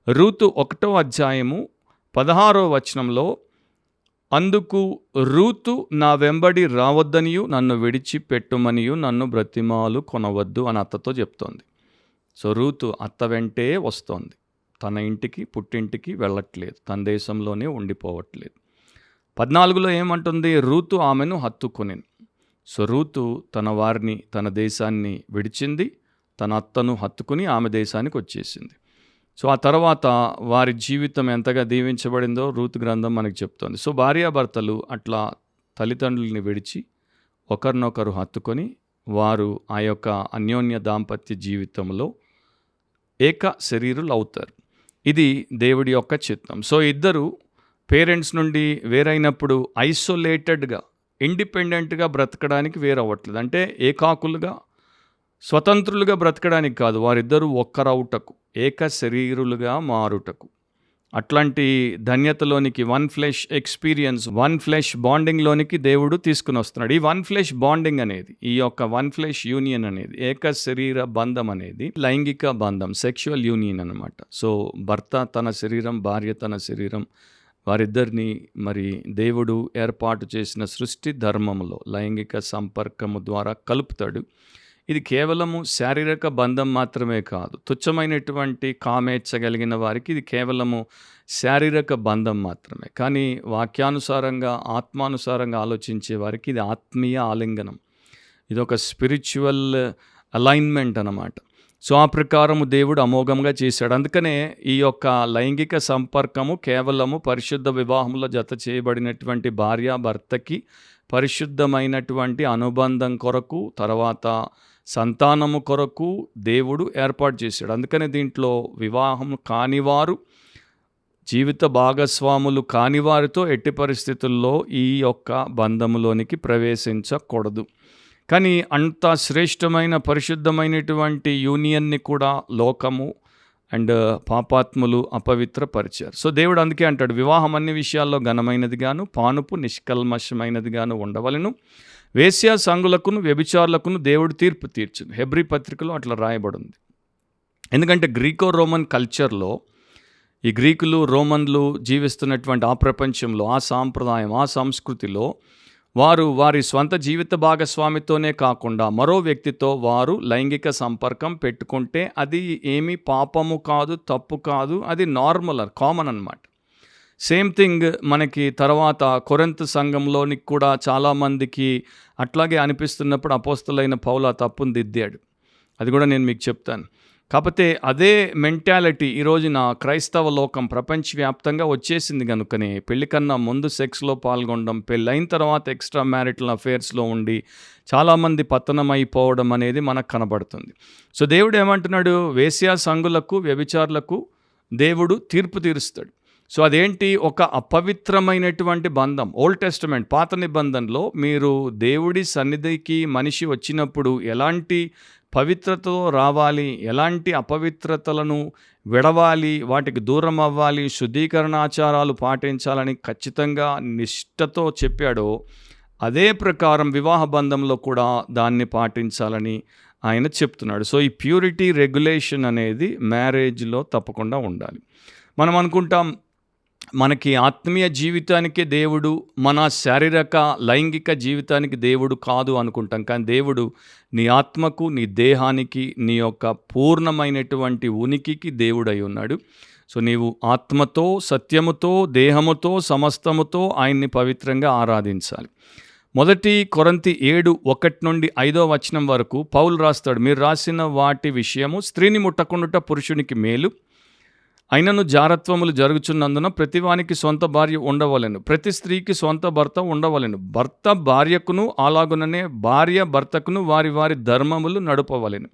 రూతు 1:16 అందుకు రూతు నా వెంబడి రావద్దనియు నన్ను విడిచిపెట్టుమనియు నన్ను బ్రతిమాలు కొనవద్దు అని అత్తతో చెప్తోంది. సో రూతు అత్త వెంటే వస్తోంది, తన ఇంటికి పుట్టింటికి వెళ్ళట్లేదు, తన దేశంలోనే ఉండిపోవట్లేదు. 14 ఏమంటుంది? రూతు ఆమెను హత్తుకొనెను. సో రూతు తన వారిని తన దేశాన్ని విడిచింది, తన అత్తను హత్తుకుని ఆమె దేశానికి వచ్చేసింది. సో ఆ తర్వాత వారి జీవితం ఎంతగా దీవించబడిందో రూతు గ్రంథం మనకు చెప్తోంది. సో భార్యాభర్తలు అట్లా తల్లిదండ్రుల్ని విడిచి ఒకరినొకరు హత్తుకొని వారు ఆ యొక్క అన్యోన్య దాంపత్య జీవితంలో ఏక శరీరులు అవుతారు. ఇది దేవుడి యొక్క చిత్తం. సో ఇద్దరు పేరెంట్స్ నుండి వేరైనప్పుడు ఐసోలేటెడ్గా, ఇండిపెండెంట్గా బ్రతకడానికి వేరవ్వట్లేదు. అంటే ఏకాకులుగా, స్వతంత్రులుగా బ్రతకడానికి కాదు, వారిద్దరూ ఒక్కరవుటకు, ఏక శరీరులుగా మారుటకు. అట్లాంటి ధన్యతలోనికి, one flesh experience, one flesh బాండింగ్లోనికి దేవుడు తీసుకుని వస్తున్నాడు. ఈ వన్ ఫ్లెష్ బాండింగ్ అనేది, ఈ యొక్క వన్ ఫ్లెష్ యూనియన్ అనేది, ఏక శరీర బంధం అనేది లైంగిక బంధం, సెక్షువల్ యూనియన్ అనమాట. సో భర్త తన శరీరం, భార్య తన శరీరం, వారిద్దరిని మరి దేవుడు ఏర్పాటు చేసిన సృష్టి ధర్మంలో లైంగిక సంపర్కము ద్వారా కలుపుతాడు. ఇది కేవలము శారీరక బంధం మాత్రమే కాదు, తుచ్చమైనటువంటి కామేచ్ఛగలిగిన వారికి ఇది కేవలము శారీరక బంధం మాత్రమే. కానీ వాక్యానుసారంగా, ఆత్మానుసారంగా ఆలోచించే వారికి ఇది ఆత్మీయ ఆలింగనం, ఇది ఒక స్పిరిచువల్ అలైన్మెంట్ అన్నమాట. సో ఆ ప్రకారము దేవుడు అమోఘంగా చేశాడు. అందుకనే ఈ యొక్క లైంగిక సంపర్కము కేవలము పరిశుద్ధ వివాహంలో జత చేయబడినటువంటి భార్యాభర్తకి పరిశుద్ధమైనటువంటి అనుబంధం కొరకు, తర్వాత సంతానము కొరకు దేవుడు ఏర్పాటు చేశాడు. అందుకనే దీంట్లో వివాహం కానివారు, జీవిత భాగస్వాములు కానివారితో ఎట్టి పరిస్థితుల్లో ఈ యొక్క బంధములోనికి ప్రవేశించకూడదు. కానీ అంత శ్రేష్టమైన పరిశుద్ధమైనటువంటి యూనియన్ని కూడా లోకము అండ్ పాపాత్ములు అపవిత్రపరిచారు. సో దేవుడు అందుకే అంటాడు, వివాహం అన్ని విషయాల్లో ఘనమైనదిగాను, పానుపు నిష్కల్మషమైనదిగాను ఉండవలను, వేశ్యా సంగులకును వ్యభిచారులకును దేవుడు తీర్పు తీర్చును. హెబ్రీ పత్రికలో అట్లా రాయబడింది. ఎందుకంటే గ్రీకో రోమన్ కల్చర్లో, ఈ గ్రీకులు రోమన్లు జీవిస్తున్నటువంటి ఆ ప్రపంచంలో, ఆ సాంప్రదాయం, ఆ సంస్కృతిలో వారు వారి స్వంత జీవిత భాగస్వామితోనే కాకుండా మరో వ్యక్తితో వారు లైంగిక సంపర్కం పెట్టుకుంటే అది ఏమీ పాపము కాదు, తప్పు కాదు, అది నార్మల్, కామన్ అన్నమాట. సేమ్ థింగ్ మనకి తర్వాత కొరింథు సంఘంలోనికి కూడా చాలామందికి అట్లాగే అనిపిస్తున్నప్పుడు అపోస్తలుడైన పౌలు ఆ తప్పును దిద్దాడు. అది కూడా నేను మీకు చెప్తాను. కాకపోతే అదే మెంటాలిటీ ఈరోజున క్రైస్తవ లోకం ప్రపంచవ్యాప్తంగా వచ్చేసింది. కనుకనే పెళ్లి కన్నా ముందు సెక్స్లో పాల్గొనడం, పెళ్ళైన తర్వాత ఎక్స్ట్రా మ్యారిటల్ అఫేర్స్లో ఉండి చాలామంది పతనమైపోవడం అనేది మనకు కనబడుతుంది. సో దేవుడు ఏమంటున్నాడు? వేశ్యా సంగులకు, వ్యభిచారులకు దేవుడు తీర్పు తీరుస్తాడు. సో అదేంటి? ఒక అపవిత్రమైనటువంటి బంధం. ఓల్డ్ టెస్టమెంట్, పాత నిబంధనలో మీరు దేవుడి సన్నిధికి మనిషి వచ్చినప్పుడు ఎలాంటి పవిత్రతతో రావాలి, ఎలాంటి అపవిత్రతలను విడవాలి, వాటికి దూరం అవ్వాలి, శుద్ధీకరణాచారాలు పాటించాలని ఖచ్చితంగా నిష్ఠతో చెప్పాడో అదే ప్రకారం వివాహ బంధంలో కూడా దాన్ని పాటించాలని ఆయన చెప్తున్నాడు. సో ఈ ప్యూరిటీ రెగ్యులేషన్ అనేది మ్యారేజ్లో తప్పకుండా ఉండాలి. మనం అనుకుంటాం మనకి ఆత్మీయ జీవితానికి దేవుడు, మన శారీరక లైంగిక జీవితానికి దేవుడు కాదు అనుకుంటాం. కానీ దేవుడు నీ ఆత్మకు, నీ దేహానికి, నీ యొక్క పూర్ణమైనటువంటి ఉనికికి దేవుడై ఉన్నాడు. సో నీవు ఆత్మతో, సత్యముతో, దేహముతో, సమస్తముతో ఆయన్ని పవిత్రంగా ఆరాధించాలి. 1 కొరింథీ 7:1-5 వరకు పౌలు రాస్తాడు, మీరు రాసిన వాటి విషయము స్త్రీని ముట్టకుండుట పురుషునికి మేలు, అయినను జారత్వములు జరుగుచున్నందున ప్రతివానికి సొంత భార్య ఉండవలెను, ప్రతి స్త్రీకి సొంత భర్త ఉండవలెను, భర్త భార్యకును అలాగుననే భార్య భర్తకును వారి వారి ధర్మములు నడుపవలెను.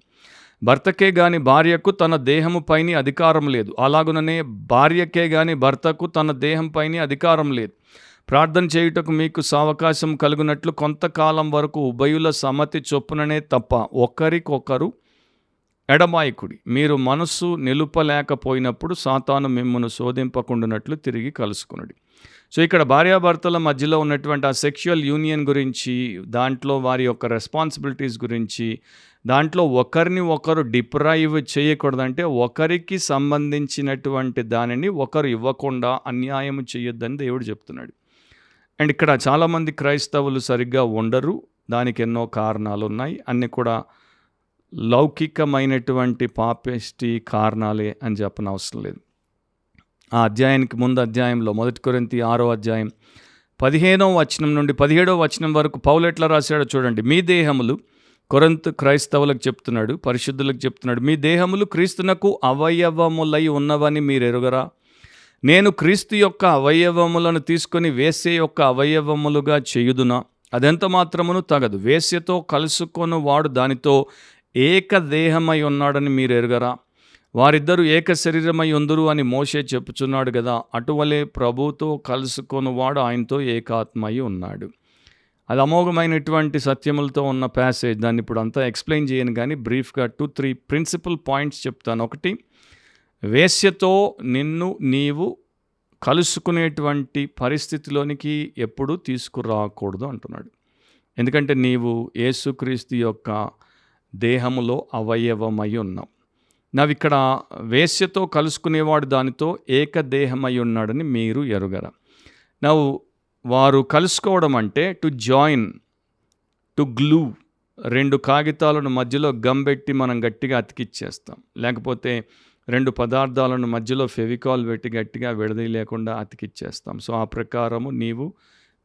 భర్తకే గాని భార్యకు తన దేహము పైన అధికారం లేదు, అలాగుననే భార్యకే గాని భర్తకు తన దేహం పైన అధికారం లేదు. ప్రార్థన చేయుటకు మీకు సావకాశం కలుగునట్లు కొంతకాలం వరకు ఉభయుల సమ్మతి చొప్పుననే తప్ప ఒకరికొకరు ఎడబాయకుడి. మీరు మనస్సు నిలుపలేకపోయినప్పుడు సాతాను మిమ్మును శోధింపకుండానట్లు తిరిగి కలుసుకునుడి. సో ఇక్కడ భార్యాభర్తల మధ్యలో ఉన్నటువంటి ఆ సెక్షువల్ యూనియన్ గురించి, దాంట్లో వారి యొక్క రెస్పాన్సిబిలిటీస్ గురించి, దాంట్లో ఒకరిని ఒకరు డిప్రైవ్ చేయకూడదంటే ఒకరికి సంబంధించినటువంటి దానిని ఒకరు ఇవ్వకుండా అన్యాయం చేయొద్దని దేవుడు చెప్తున్నాడు. అండ్ ఇక్కడ చాలామంది క్రైస్తవులు సరిగ్గా ఉండరు, దానికి ఎన్నో కారణాలు ఉన్నాయి, అన్నీ కూడా లౌకికమైనటువంటి పాపిష్టి కారణాలే అని చెప్పనవసరం లేదు. ఆ అధ్యాయానికి ముందు అధ్యాయంలో 1 కొరింథీ 6:15-17 వరకు పౌలు ఎట్లా రాశాడో చూడండి. మీ దేహములు, కొరింథు క్రైస్తవులకు చెప్తున్నాడు, పరిశుద్ధులకు చెప్తున్నాడు, మీ దేహములు క్రీస్తునకు అవయవములై ఉన్నవని మీరు ఎరుగరా? నేను క్రీస్తు యొక్క అవయవములను తీసుకొని వేశ్య యొక్క అవయవములుగా చేయుదునా? అదెంత మాత్రమును తగదు. వేశ్యతో కలుసుకొని వాడు దానితో ఏకదేహమై ఉన్నాడని మీరు ఎరుగరా? వారిద్దరూ ఏక శరీరమై ఉందురు అని మోషే చెప్పుచున్నాడు కదా, అటువలే ప్రభుతో కలుసుకొని వాడు ఆయనతో ఏకాత్మై ఉన్నాడు. అది అమోఘమైనటువంటి సత్యములతో ఉన్న ప్యాసేజ్. దాన్ని ఇప్పుడు అంతా ఎక్స్ప్లెయిన్ చేయను, కానీ బ్రీఫ్గా 2-3 ప్రిన్సిపల్ పాయింట్స్ చెప్తాను. ఒకటి, వేశ్యతో నిన్ను నీవు కలుసుకునేటువంటి పరిస్థితిలోనికి ఎప్పుడూ తీసుకురాకూడదు అంటున్నాడు. ఎందుకంటే నీవు యేసుక్రీస్తు యొక్క దేహములో అవయవమై ఉన్నావు. ఇక్కడ వేశ్యతో కలుసుకునేవాడు దానితో ఏకదేహమై ఉన్నాడని మీరు ఎరుగరా? వారు కలుసుకోవడం అంటే టు జాయిన్, టు గ్లూ. 2 కాగితాలను మధ్యలో గమ్ పెట్టి మనం గట్టిగా అతికిచ్చేస్తాం, లేకపోతే 2 పదార్థాలను మధ్యలో ఫెవికాల్ పెట్టి గట్టిగా విడదీయలేకుండా అతికిచ్చేస్తాం. సో ఆ ప్రకారము నీవు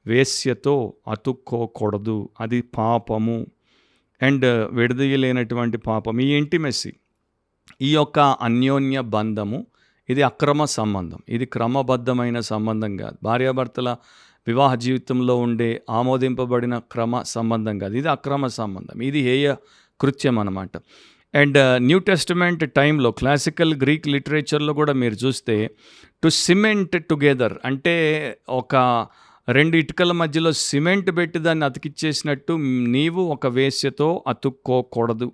వేశ్యతో అతుక్కోకూడదు, అది పాపము. అండ్ విడదీయలేనటువంటి పాపం ఈ ఇంటిమెసీ, ఈ యొక్క అన్యోన్య బంధము, ఇది అక్రమ సంబంధం, ఇది క్రమబద్ధమైన సంబంధం కాదు. భార్యాభర్తల వివాహ జీవితంలో ఉండే ఆమోదింపబడిన క్రమ సంబంధం కాదు, ఇది అక్రమ సంబంధం, ఇది హేయ కృత్యం అన్నమాట. అండ్ న్యూ టెస్టిమెంట్ టైంలో క్లాసికల్ గ్రీక్ లిటరేచర్లో కూడా మీరు చూస్తే టు సిమెంట్ టుగెదర్ అంటే ఒక 2 ఇటుకల మధ్యలో సిమెంట్ పెట్టి దాన్ని అతికిచ్చేసినట్టు నీవు ఒక వేశ్యతో అతుక్కోకూడదు.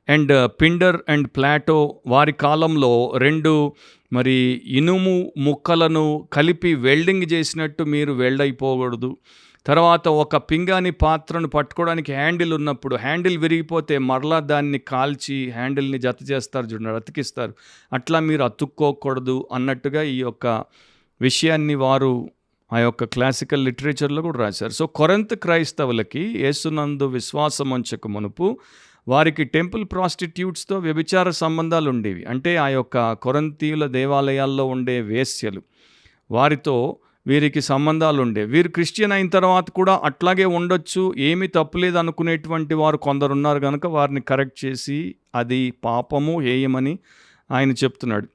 అండ్ పిండర్ అండ్ ప్లాటో వారి కాలంలో 2 ఇనుము ముక్కలను కలిపి వెల్డింగ్ చేసినట్టు మీరు వెల్డ్ అయిపోకూడదు. తర్వాత ఒక పింగాణి పాత్రను పట్టుకోవడానికి హ్యాండిల్ ఉన్నప్పుడు హ్యాండిల్ విరిగిపోతే మరలా దాన్ని కాల్చి హ్యాండిల్ని జత చేస్తారు చూడండి, అతికిస్తారు. అట్లా మీరు అతుక్కోకూడదు అన్నట్టుగా ఈ యొక్క విషయాన్ని వారు ఆ యొక్క క్లాసికల్ లిటరేచర్లో కూడా రాశారు. సో కొరింథు క్రైస్తవులకి యేసునందు విశ్వాసం ఉంచక మునుపు వారికి టెంపుల్ ప్రాస్టిట్యూట్స్తో వ్యభిచార సంబంధాలు ఉండేవి. అంటే ఆ యొక్క కొరింథీయుల దేవాలయాల్లో ఉండే వేశ్యలు, వారితో వీరికి సంబంధాలు ఉండేవి. వీరు క్రిస్టియన్ అయిన తర్వాత కూడా అట్లాగే ఉండొచ్చు, ఏమీ తప్పులేదు అనుకునేటువంటి వారు కొందరున్నారు కనుక వారిని కరెక్ట్ చేసి అది పాపము, హేయమని ఆయన చెప్తున్నాడు.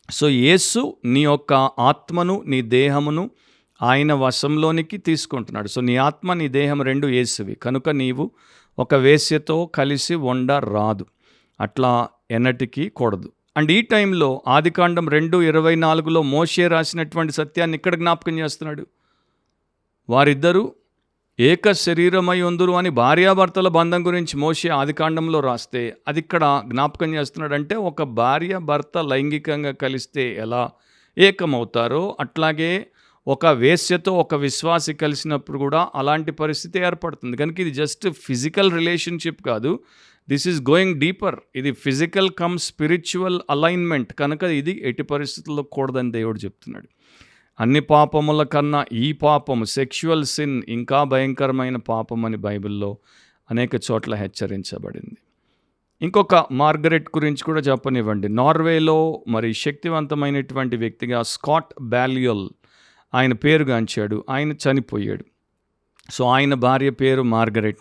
సో యేసు నీ యొక్క ఆత్మను, నీ దేహమును ఆయన వశంలోనికి తీసుకుంటున్నాడు. సో నీ ఆత్మ, నీ దేహం 2 యేసువి కనుక నీవు ఒక వేశ్యతో కలిసి ఉండరాదు, అట్లా ఎన్నటికీ కూడదు. అండ్ ఈ టైంలో ఆదికాండం 2:24 మోషే రాసినటువంటి సత్యాన్ని ఇక్కడ జ్ఞాపకం చేస్తున్నాడు. వారిద్దరూ ఏక శరీరమై ఉందురు అని భార్యాభర్తల బంధం గురించి మోషే ఆదికాండంలో రాస్తే అది ఇక్కడ జ్ఞాపకం చేస్తున్నాడు. అంటే ఒక భార్య భర్త లైంగికంగా కలిస్తే ఎలా ఏకమవుతారో అట్లాగే ఒక వేశ్యతో ఒక విశ్వాసి కలిసినప్పుడు కూడా అలాంటి పరిస్థితి ఏర్పడుతుంది. కనుక ఇది జస్ట్ ఫిజికల్ రిలేషన్షిప్ కాదు, దిస్ ఈజ్ గోయింగ్ డీపర్. ఇది ఫిజికల్ కమ్ స్పిరిచువల్ అలైన్మెంట్ కనుక ఇది ఎట్టి పరిస్థితుల్లో కూడదని దేవుడు చెప్తున్నాడు. అన్ని పాపముల కన్నా ఈ పాపము, సెక్షువల్ సిన్, ఇంకా భయంకరమైన పాపం అని బైబిల్లో అనేక చోట్ల హెచ్చరించబడింది. ఇంకొక మార్గరెట్ గురించి కూడా చెప్పనివ్వండి. నార్వేలో మరి శక్తివంతమైనటువంటి వ్యక్తిగా స్కాట్ బాలియోల్ ఆయన పేరుగాంచాడు. ఆయన చనిపోయాడు. సో ఆయన భార్య పేరు మార్గరెట్.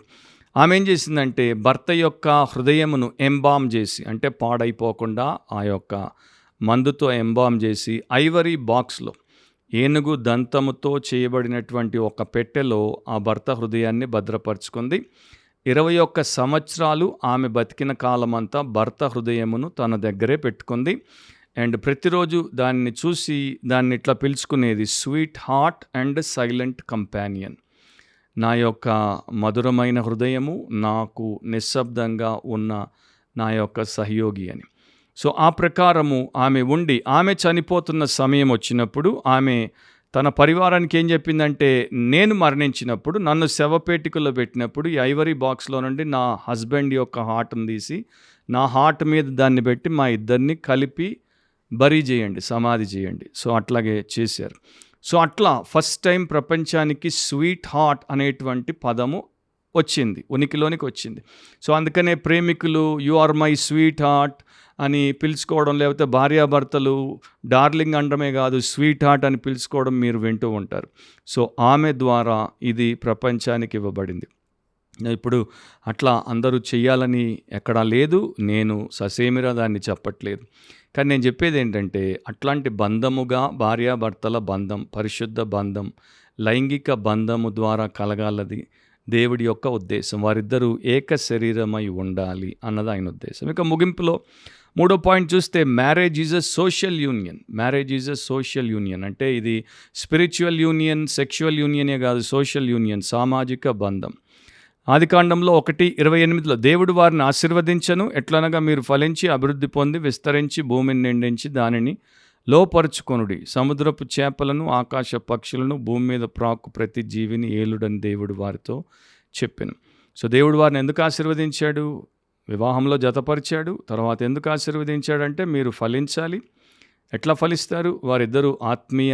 ఆమె ఏం చేసిందంటే భర్త యొక్క హృదయమును ఎంబామ్ చేసి, అంటే పాడైపోకుండా ఆ యొక్క మందుతో ఎంబామ్ చేసి ఐవరీ బాక్స్లో, ఏనుగు దంతముతో చేయబడినటువంటి ఒక పెట్టెలో ఆ భర్త హృదయాన్ని భద్రపరుచుకుంది. 21 సంవత్సరాలు ఆమె బతికిన కాలమంతా భర్త హృదయమును తన దగ్గరే పెట్టుకుంది. అండ్ ప్రతిరోజు దాన్ని చూసి దాన్ని ఇట్లా పిలుచుకునేది, sweet heart and silent companion. నా యొక్క మధురమైన హృదయము, నాకు నిశ్శబ్దంగా ఉన్న నా యొక్క సహయోగి అని. సో ఆ ప్రకారము ఆమె ఉండి, ఆమె చనిపోతున్న సమయం వచ్చినప్పుడు ఆమె తన పరివారానికి ఏం చెప్పిందంటే, నేను మరణించినప్పుడు నన్ను శవపేటికలో పెట్టినప్పుడు ఈ ఐవరీ బాక్స్లో నుండి నా హస్బెండ్ యొక్క హార్ట్ని తీసి నా హార్ట్ మీద దాన్ని పెట్టి మా ఇద్దరిని కలిపి బరీ చేయండి, సమాధి చేయండి. సో అట్లాగే చేశారు. సో అట్లా ఫస్ట్ టైం ప్రపంచానికి స్వీట్ హార్ట్ అనేటువంటి పదము వచ్చింది, ఉనికిలోనికి వచ్చింది. సో అందుకనే ప్రేమికులు you are my sweetheart అని పిలుచుకోవడం, లేకపోతే భార్యాభర్తలు డార్లింగ్ అనడమే కాదు, స్వీట్ హార్ట్ అని పిలుచుకోవడం మీరు వింటూ ఉంటారు. సో ఆమె ద్వారా ఇది ప్రపంచానికి ఇవ్వబడింది. ఇప్పుడు అట్లా అందరూ చెయ్యాలని ఎక్కడా లేదు, నేను ససేమిరా దాన్ని చెప్పట్లేదు. కానీ నేను చెప్పేది ఏంటంటే, అట్లాంటి బంధముగా భార్యాభర్తల బంధం, పరిశుద్ధ బంధం, లైంగిక బంధము ద్వారా కలగాలది దేవుడి యొక్క ఉద్దేశం. వారిద్దరూ ఏక శరీరమై ఉండాలి అన్నది ఆయన ఉద్దేశం. ఇక ముగింపులో 3వ పాయింట్ చూస్తే, marriage is a social union. Marriage is a social union అంటే ఇది స్పిరిచువల్ యూనియన్, సెక్షువల్ యూనియనే కాదు, సోషల్ యూనియన్, సామాజిక బంధం. ఆదికాండంలో 1:28 దేవుడు వారిని ఆశీర్వదించను, ఎట్లనగా మీరు ఫలించి అభివృద్ధి పొంది విస్తరించి భూమిని నిండించి దానిని లోపరుచుకొనుడి, సముద్రపు చేపలను ఆకాశ పక్షులను భూమి మీద ప్రాకు ప్రతి జీవిని ఏలుడని దేవుడు వారితో చెప్పెను. సో దేవుడు వారిని ఎందుకు ఆశీర్వదించాడు? వివాహంలో జతపరిచాడు. తర్వాత ఎందుకు ఆశీర్వదించాడంటే మీరు ఫలించాలి. ఎట్లా ఫలిస్తారు? వారిద్దరూ ఆత్మీయ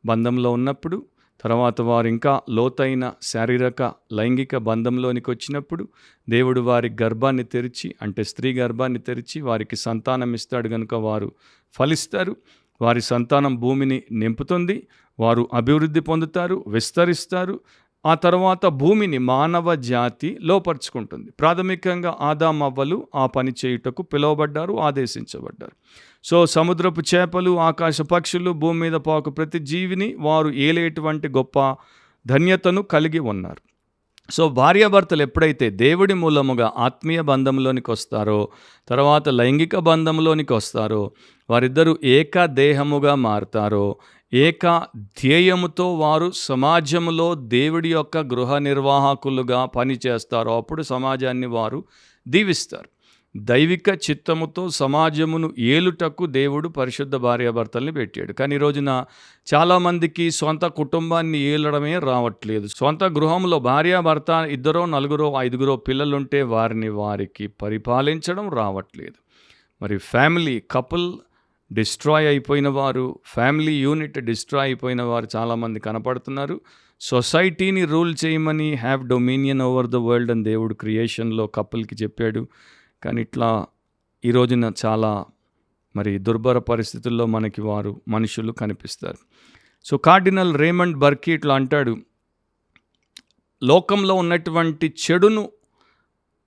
బంధంలో ఉన్నప్పుడు, తర్వాత వారు ఇంకా లోతైన శారీరక లైంగిక బంధంలోనికి వచ్చినప్పుడు దేవుడు వారి గర్భాన్ని తెరిచి, అంటే స్త్రీ గర్భాన్ని తెరిచి వారికి సంతానం ఇస్తాడు కనుక వారు ఫలిస్తారు. వారి సంతానం భూమిని నింపుతుంది, వారు అభివృద్ధి పొందుతారు, విస్తరిస్తారు. ఆ తర్వాత భూమిని మానవ జాతి లోపరుచుకుంటుంది. ప్రాథమికంగా ఆదామవ్వలు ఆ పని చేయుటకు పిలువబడ్డారు, ఆదేశించబడ్డారు. సో సముద్రపు చేపలు, ఆకాశ పక్షులు, భూమి మీద పాకు ప్రతి జీవిని వారు ఏలేటువంటి గొప్ప ధన్యతను కలిగి ఉన్నారు. సో భార్యాభర్తలు ఎప్పుడైతే దేవుడి మూలముగా ఆత్మీయ బంధంలోనికి వస్తారో, తర్వాత లైంగిక బంధంలోనికి వస్తారో, వారిద్దరూ ఏక దేహముగా మారుతారో, ఏక ధ్యేయముతో వారు సమాజంలో దేవుడి యొక్క గృహ నిర్వాహకులుగా పనిచేస్తారో, అప్పుడు సమాజాన్ని వారు దీవిస్తారు. దైవిక చిత్తముతో సమాజమును ఏలుటకు దేవుడు పరిశుద్ధ భార్యాభర్తల్ని పెట్టాడు. కానీ ఈ రోజున చాలామందికి సొంత కుటుంబాన్ని ఏలడమే రావట్లేదు. సొంత గృహంలో భార్యాభర్త 2, 4, 5 పిల్లలుంటే వారికి పరిపాలించడం రావట్లేదు. మరి ఫ్యామిలీ కపుల్ డిస్ట్రాయ్ అయిపోయిన వారు, ఫ్యామిలీ యూనిట్ డిస్ట్రాయ్ అయిపోయిన వారు చాలామంది కనపడుతున్నారు. సొసైటీని రూల్ చేయమని, have dominion over the world అని దేవుడు క్రియేషన్లో కపుల్కి చెప్పాడు. కానీ ఇట్లా ఈ రోజున చాలా మరి దుర్భర పరిస్థితుల్లో మనకి మనుషులు కనిపిస్తారు. సో కార్డినల్ రేమండ్ బర్కీ ఇట్లా అంటాడు, లోకంలో ఉన్నటువంటి చెడును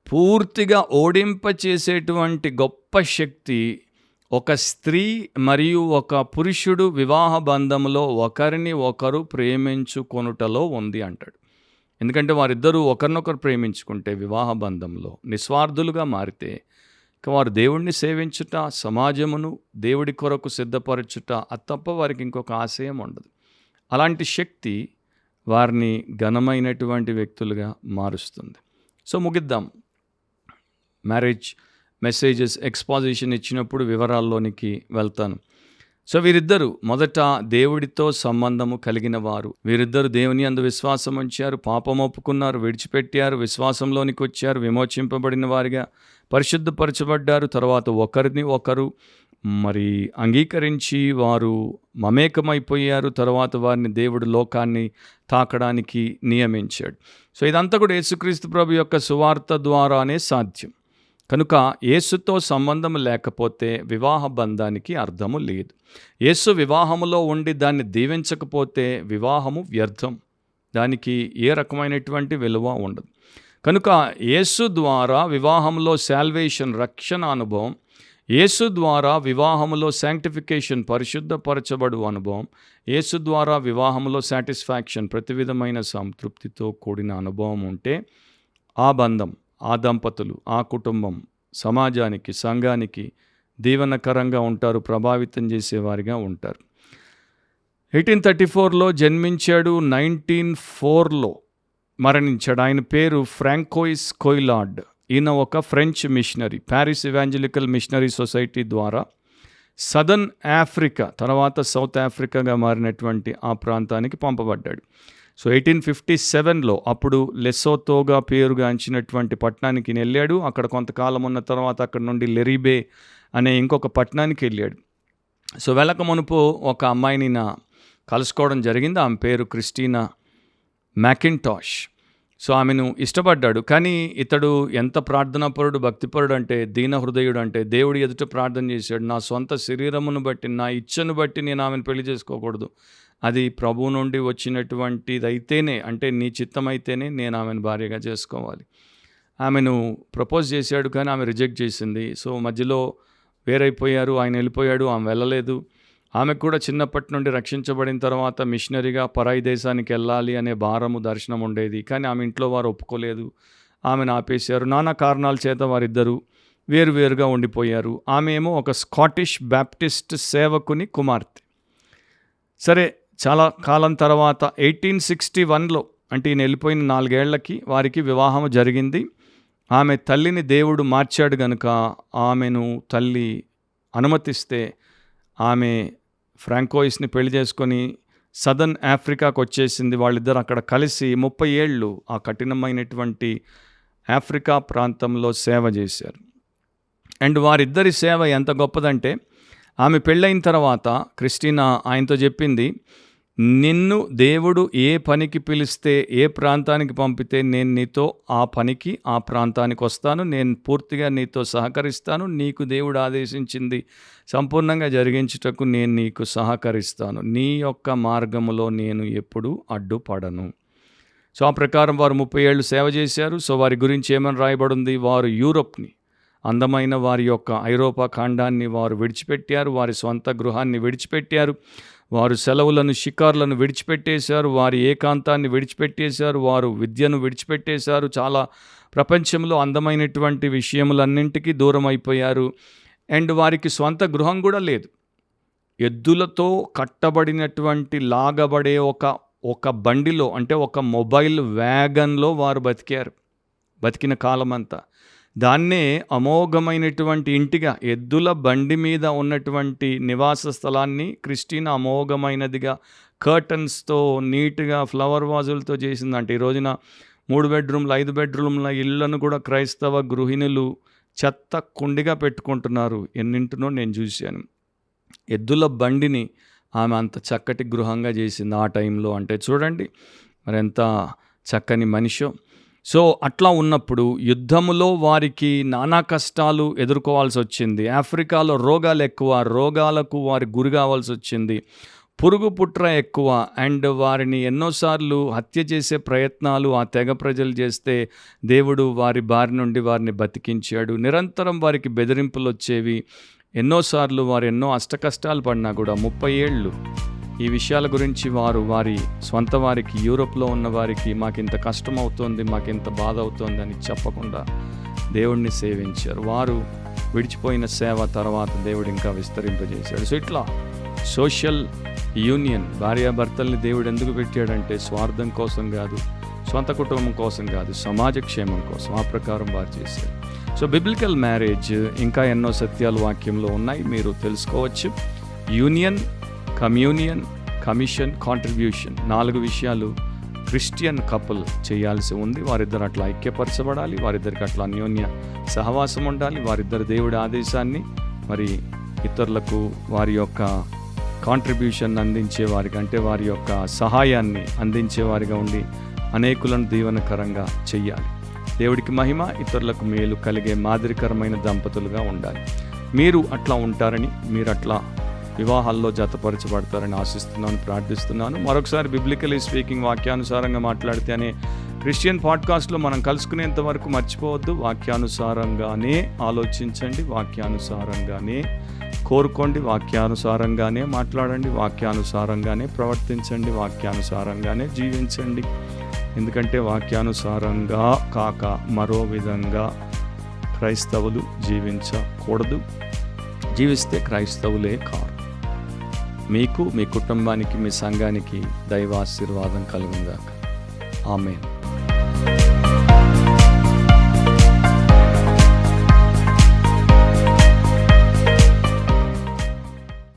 పూర్తిగా ఓడింపచేసేటువంటి గొప్ప శక్తి ఒక స్త్రీ మరియు ఒక పురుషుడు వివాహ బంధంలో ఒకరిని ఒకరు ప్రేమించుకొనుటలో ఉంది అంటాడు. ఎందుకంటే వారిద్దరూ ఒకరినొకరు ప్రేమించుకుంటే వివాహ బంధంలో నిస్వార్థులుగా మారితే ఇక వారు దేవుణ్ణి సేవించుట, సమాజమును దేవుడి కొరకు సిద్ధపరచుట, అది తప్ప వారికి ఇంకొక ఆశయం ఉండదు. అలాంటి శక్తి వారిని ఘనమైనటువంటి వ్యక్తులుగా మారుస్తుంది. సో ముగిద్దాం. మ్యారేజ్ మెసేజెస్ ఎక్స్పాజిషన్ ఇచ్చినప్పుడు వివరాల్లోనికి వెళ్తాను. సో వీరిద్దరూ మొదట దేవుడితో సంబంధము కలిగిన వారు. వీరిద్దరు దేవుని యందు విశ్వాసం ఉంచారు, పాపం ఒప్పుకున్నారు, విడిచిపెట్టారు, విశ్వాసంలోనికి వచ్చారు, విమోచింపబడిన వారిగా పరిశుద్ధపరచబడ్డారు. తర్వాత ఒకరిని ఒకరు మరి అంగీకరించి వారు మమేకమైపోయారు. తర్వాత వారిని దేవుడు లోకాన్ని తాకడానికి నియమించాడు. సో ఇదంతా కూడా యేసుక్రీస్తు ప్రభు యొక్క సువార్త ద్వారానే సాధ్యం. కనుక యేసుతో సంబంధం లేకపోతే వివాహ బంధానికి అర్థము లేదు. యేసు వివాహములో ఉండి దాన్ని దీవించకపోతే వివాహము వ్యర్థం. దానికి ఏ రకమైనటువంటి విలువ ఉండదు. కనుక యేసు ద్వారా వివాహంలో సాల్వేషన్, రక్షణ అనుభవం, యేసు ద్వారా వివాహములో శాంక్టిఫికేషన్, పరిశుద్ధపరచబడు అనుభవం, యేసు ద్వారా వివాహంలో సాటిస్ఫాక్షన్, ప్రతి విధమైన సంతృప్తితో కూడిన అనుభవం ఉంటే ఆ బంధం, ఆ దంపతులు, ఆ కుటుంబం సమాజానికి, సంఘానికి దీవెనకరంగా ఉంటారు, ప్రభావితం చేసేవారిగా ఉంటారు. 1834లో జన్మించాడు, 1904లో మరణించాడు. ఆయన పేరు ఫ్రాంకోయిస్ కొయిలార్డ్. ఈయన ఒక French missionary, Paris evangelical missionary society ద్వారా సదర్న్ ఆఫ్రికా, తర్వాత సౌత్ ఆఫ్రికాగా మారినటువంటి ఆ ప్రాంతానికి పంపబడ్డాడు. సో 1857లో అప్పుడు లెసోతోగా పేరుగాంచినటువంటి పట్టణానికి వెళ్ళాడు. అక్కడ కొంతకాలం ఉన్న తర్వాత అక్కడ నుండి లెరిబే అనే ఇంకొక పట్టణానికి వెళ్ళాడు. సో వెళ్ళక మునుపు ఒక అమ్మాయిని కలుసుకోవడం జరిగింది. ఆమె పేరు క్రిస్టీనా మ్యాకింటాష్. సో ఆమెను ఇష్టపడ్డాడు. కానీ ఇతడు ఎంత ప్రార్థనాపరుడు, భక్తిపరుడు అంటే, దీన హృదయుడు అంటే, దేవుడి ఎదుట ప్రార్థన చేశాడు. నా సొంత శరీరమును బట్టి, నా ఇచ్చను బట్టి నేను ఆమెను పెళ్లి చేసుకోకూడదు. అది ప్రభువు నుండి వచ్చినటువంటిదైతేనే, అంటే నీ చిత్తమైతేనే నేను ఆమెను భార్యగా చేసుకోవాలి. ఆమెను ప్రపోజ్ చేశాడు, కానీ ఆమె రిజెక్ట్ చేసింది. సో మధ్యలో వేరైపోయారు. ఆయన వెళ్ళిపోయాడు, ఆమె వెళ్ళలేదు. ఆమెకు కూడా చిన్నప్పటి నుండి రక్షించబడిన తర్వాత మిషనరీగా పరాయి దేశానికి వెళ్ళాలి అనే భారము, దర్శనం ఉండేది. కానీ ఆమె ఇంట్లో వారు ఒప్పుకోలేదు, ఆమెను ఆపేశారు. నానా కారణాల చేత వారిద్దరూ వేరువేరుగా ఉండిపోయారు. ఆమె ఏమో ఒక స్కాటిష్ బ్యాప్టిస్ట్ సేవకుని కుమార్తె. సరే, చాలా కాలం తర్వాత 1861లో, అంటే ఈయన వెళ్ళిపోయిన 4 ఏళ్లకి వారికి వివాహం జరిగింది. ఆమె తల్లిని దేవుడు మార్చాడు గనుక ఆమెను తల్లి అనుమతిస్తే ఆమె ఫ్రాంకోయిస్ని పెళ్లి చేసుకొని సదర్న్ ఆఫ్రికాకు వచ్చేసింది. వాళ్ళిద్దరు అక్కడ కలిసి 30 ఏళ్ళు ఆ కఠినమైనటువంటి ఆఫ్రికా ప్రాంతంలో సేవ చేశారు. అండ్ వారిద్దరి సేవ ఎంత గొప్పదంటే, ఆమె పెళ్ళైన తర్వాత క్రిస్టీనా ఆయనతో చెప్పింది, నిన్ను దేవుడు ఏ పనికి పిలిస్తే, ఏ ప్రాంతానికి పంపితే నేను నీతో ఆ పనికి, ఆ ప్రాంతానికి వస్తాను. నేను పూర్తిగా నీతో సహకరిస్తాను. నీకు దేవుడు ఆదేశించింది సంపూర్ణంగా జరిగించుటకు నేను నీకు సహకరిస్తాను. నీ యొక్క మార్గములో నేను ఎప్పుడూ అడ్డుపడను. సో ఆ ప్రకారం వారు 30 ఏళ్ళు సేవ చేశారు. సో వారి గురించి ఏమని రాయబడింది? వారు యూరోప్ని, అందమైన వారి యొక్క ఐరోపా ఖండాన్ని వారు విడిచిపెట్టారు. వారి స్వంత గృహాన్ని విడిచిపెట్టారు. వారు సెలవులను, షికార్లను విడిచిపెట్టేశారు. వారి ఏకాంతాన్ని విడిచిపెట్టేశారు. వారు విద్యను విడిచిపెట్టేశారు. చాలా ప్రపంచంలో అందమైనటువంటి విషయములన్నింటికీ దూరం అయిపోయారు. అండ్ వారికి స్వంత గృహం కూడా లేదు. ఎద్దులతో కట్టబడినటువంటి లాగబడే ఒక బండిలో, అంటే ఒక మొబైల్ వ్యాగన్లో వారు బతికిన కాలమంతా. దాన్నే అమోఘమైనటువంటి ఇంటిగా, ఎద్దుల బండి మీద ఉన్నటువంటి నివాస స్థలాన్ని క్రిస్టీనా అమోఘమైనదిగా కర్టన్స్తో, నీట్గా ఫ్లవర్ వాజులతో చేసిందంటే. ఈ రోజున 3 బెడ్రూమ్లు, 5 బెడ్రూమ్ల ఇళ్లను కూడా క్రైస్తవ గృహిణులు చెత్త కుండిగా పెట్టుకుంటున్నారు. ఎన్నింటినో నేను చూశాను. ఎద్దుల బండిని ఆమె అంత చక్కటి గృహంగా చేసింది ఆ టైంలో. అంటే చూడండి మరెంత చక్కని మనిషో. సో అట్లా ఉన్నప్పుడు యుద్ధములో వారికి నానా కష్టాలు ఎదుర్కోవాల్సి వచ్చింది. ఆఫ్రికాలో రోగాలు ఎక్కువ, రోగాలకు వారి గురి కావాల్సి వచ్చింది. పురుగు పుట్ర ఎక్కువ. అండ్ వారిని ఎన్నోసార్లు హత్య చేసే ప్రయత్నాలు ఆ తెగ ప్రజలు చేస్తే దేవుడు వారి బారి నుండి వారిని బతికించాడు. నిరంతరం వారికి బెదిరింపులు వచ్చేవి. ఎన్నోసార్లు వారు ఎన్నో అష్టకష్టాలు పడినా కూడా 30 ఏళ్ళు ఈ విషయాల గురించి వారి స్వంత వారికి, యూరోప్లో ఉన్న వారికి మాకింత కష్టం అవుతోంది, మాకింత బాధ అవుతోంది అని చెప్పకుండా దేవుడిని సేవించారు. వారు విడిచిపోయిన సేవ తర్వాత దేవుడు ఇంకా విస్తరింపజేశాడు. సో ఇట్లా సోషల్ యూనియన్, భార్యాభర్తల్ని దేవుడు ఎందుకు పెట్టాడంటే స్వార్థం కోసం కాదు, సొంత కుటుంబం కోసం కాదు, సమాజ క్షేమం కోసం. ఆ ప్రకారం వారు చేశారు. సో బిబ్లికల్ మ్యారేజ్ ఇంకా ఎన్నో సత్యాలు వాక్యంలో ఉన్నాయి, మీరు తెలుసుకోవచ్చు. యూనియన్, కమ్యూనియన్, కమిషన్, కాంట్రిబ్యూషన్, 4 విషయాలు క్రిస్టియన్ కపుల్ చేయాల్సి ఉంది. వారిద్దరు అట్లా ఐక్యపరచబడాలి, వారిద్దరికి అట్లా అన్యోన్య సహవాసం ఉండాలి. వారిద్దరు దేవుడి ఆదేశాన్ని మరి ఇతరులకు వారి యొక్క కాంట్రిబ్యూషన్ అందించేవారిగా, అంటే వారి యొక్క సహాయాన్ని అందించేవారిగా ఉండి అనేకులను దీవెనకరంగా చెయ్యాలి. దేవుడికి మహిమ, ఇతరులకు మేలు కలిగే మాదిరికరమైన దంపతులుగా ఉండాలి. మీరు అట్లా ఉంటారని, మీరు అట్లా వివాహాల్లో జతపరచబడతారని ఆశిస్తున్నాను, ప్రార్థిస్తున్నాను. మరొకసారి బిబ్లికలీ స్పీకింగ్, వాక్యానుసారంగా మాట్లాడితే అనే క్రిస్టియన్ పాడ్కాస్ట్లో మనం కలుసుకునేంత వరకు మర్చిపోవద్దు. వాక్యానుసారంగానే ఆలోచించండి, వాక్యానుసారంగానే కోరుకోండి, వాక్యానుసారంగానే మాట్లాడండి, వాక్యానుసారంగానే ప్రవర్తించండి, వాక్యానుసారంగానే జీవించండి. ఎందుకంటే వాక్యానుసారంగా కాక మరో విధంగా క్రైస్తవులు జీవించకూడదు. జీవిస్తే క్రైస్తవులే కారు. మీకు, మీ కుటుంబానికి, మీ సంఘానికి దైవాశీర్వాదం కలుగునుగాక. ఆమేన్.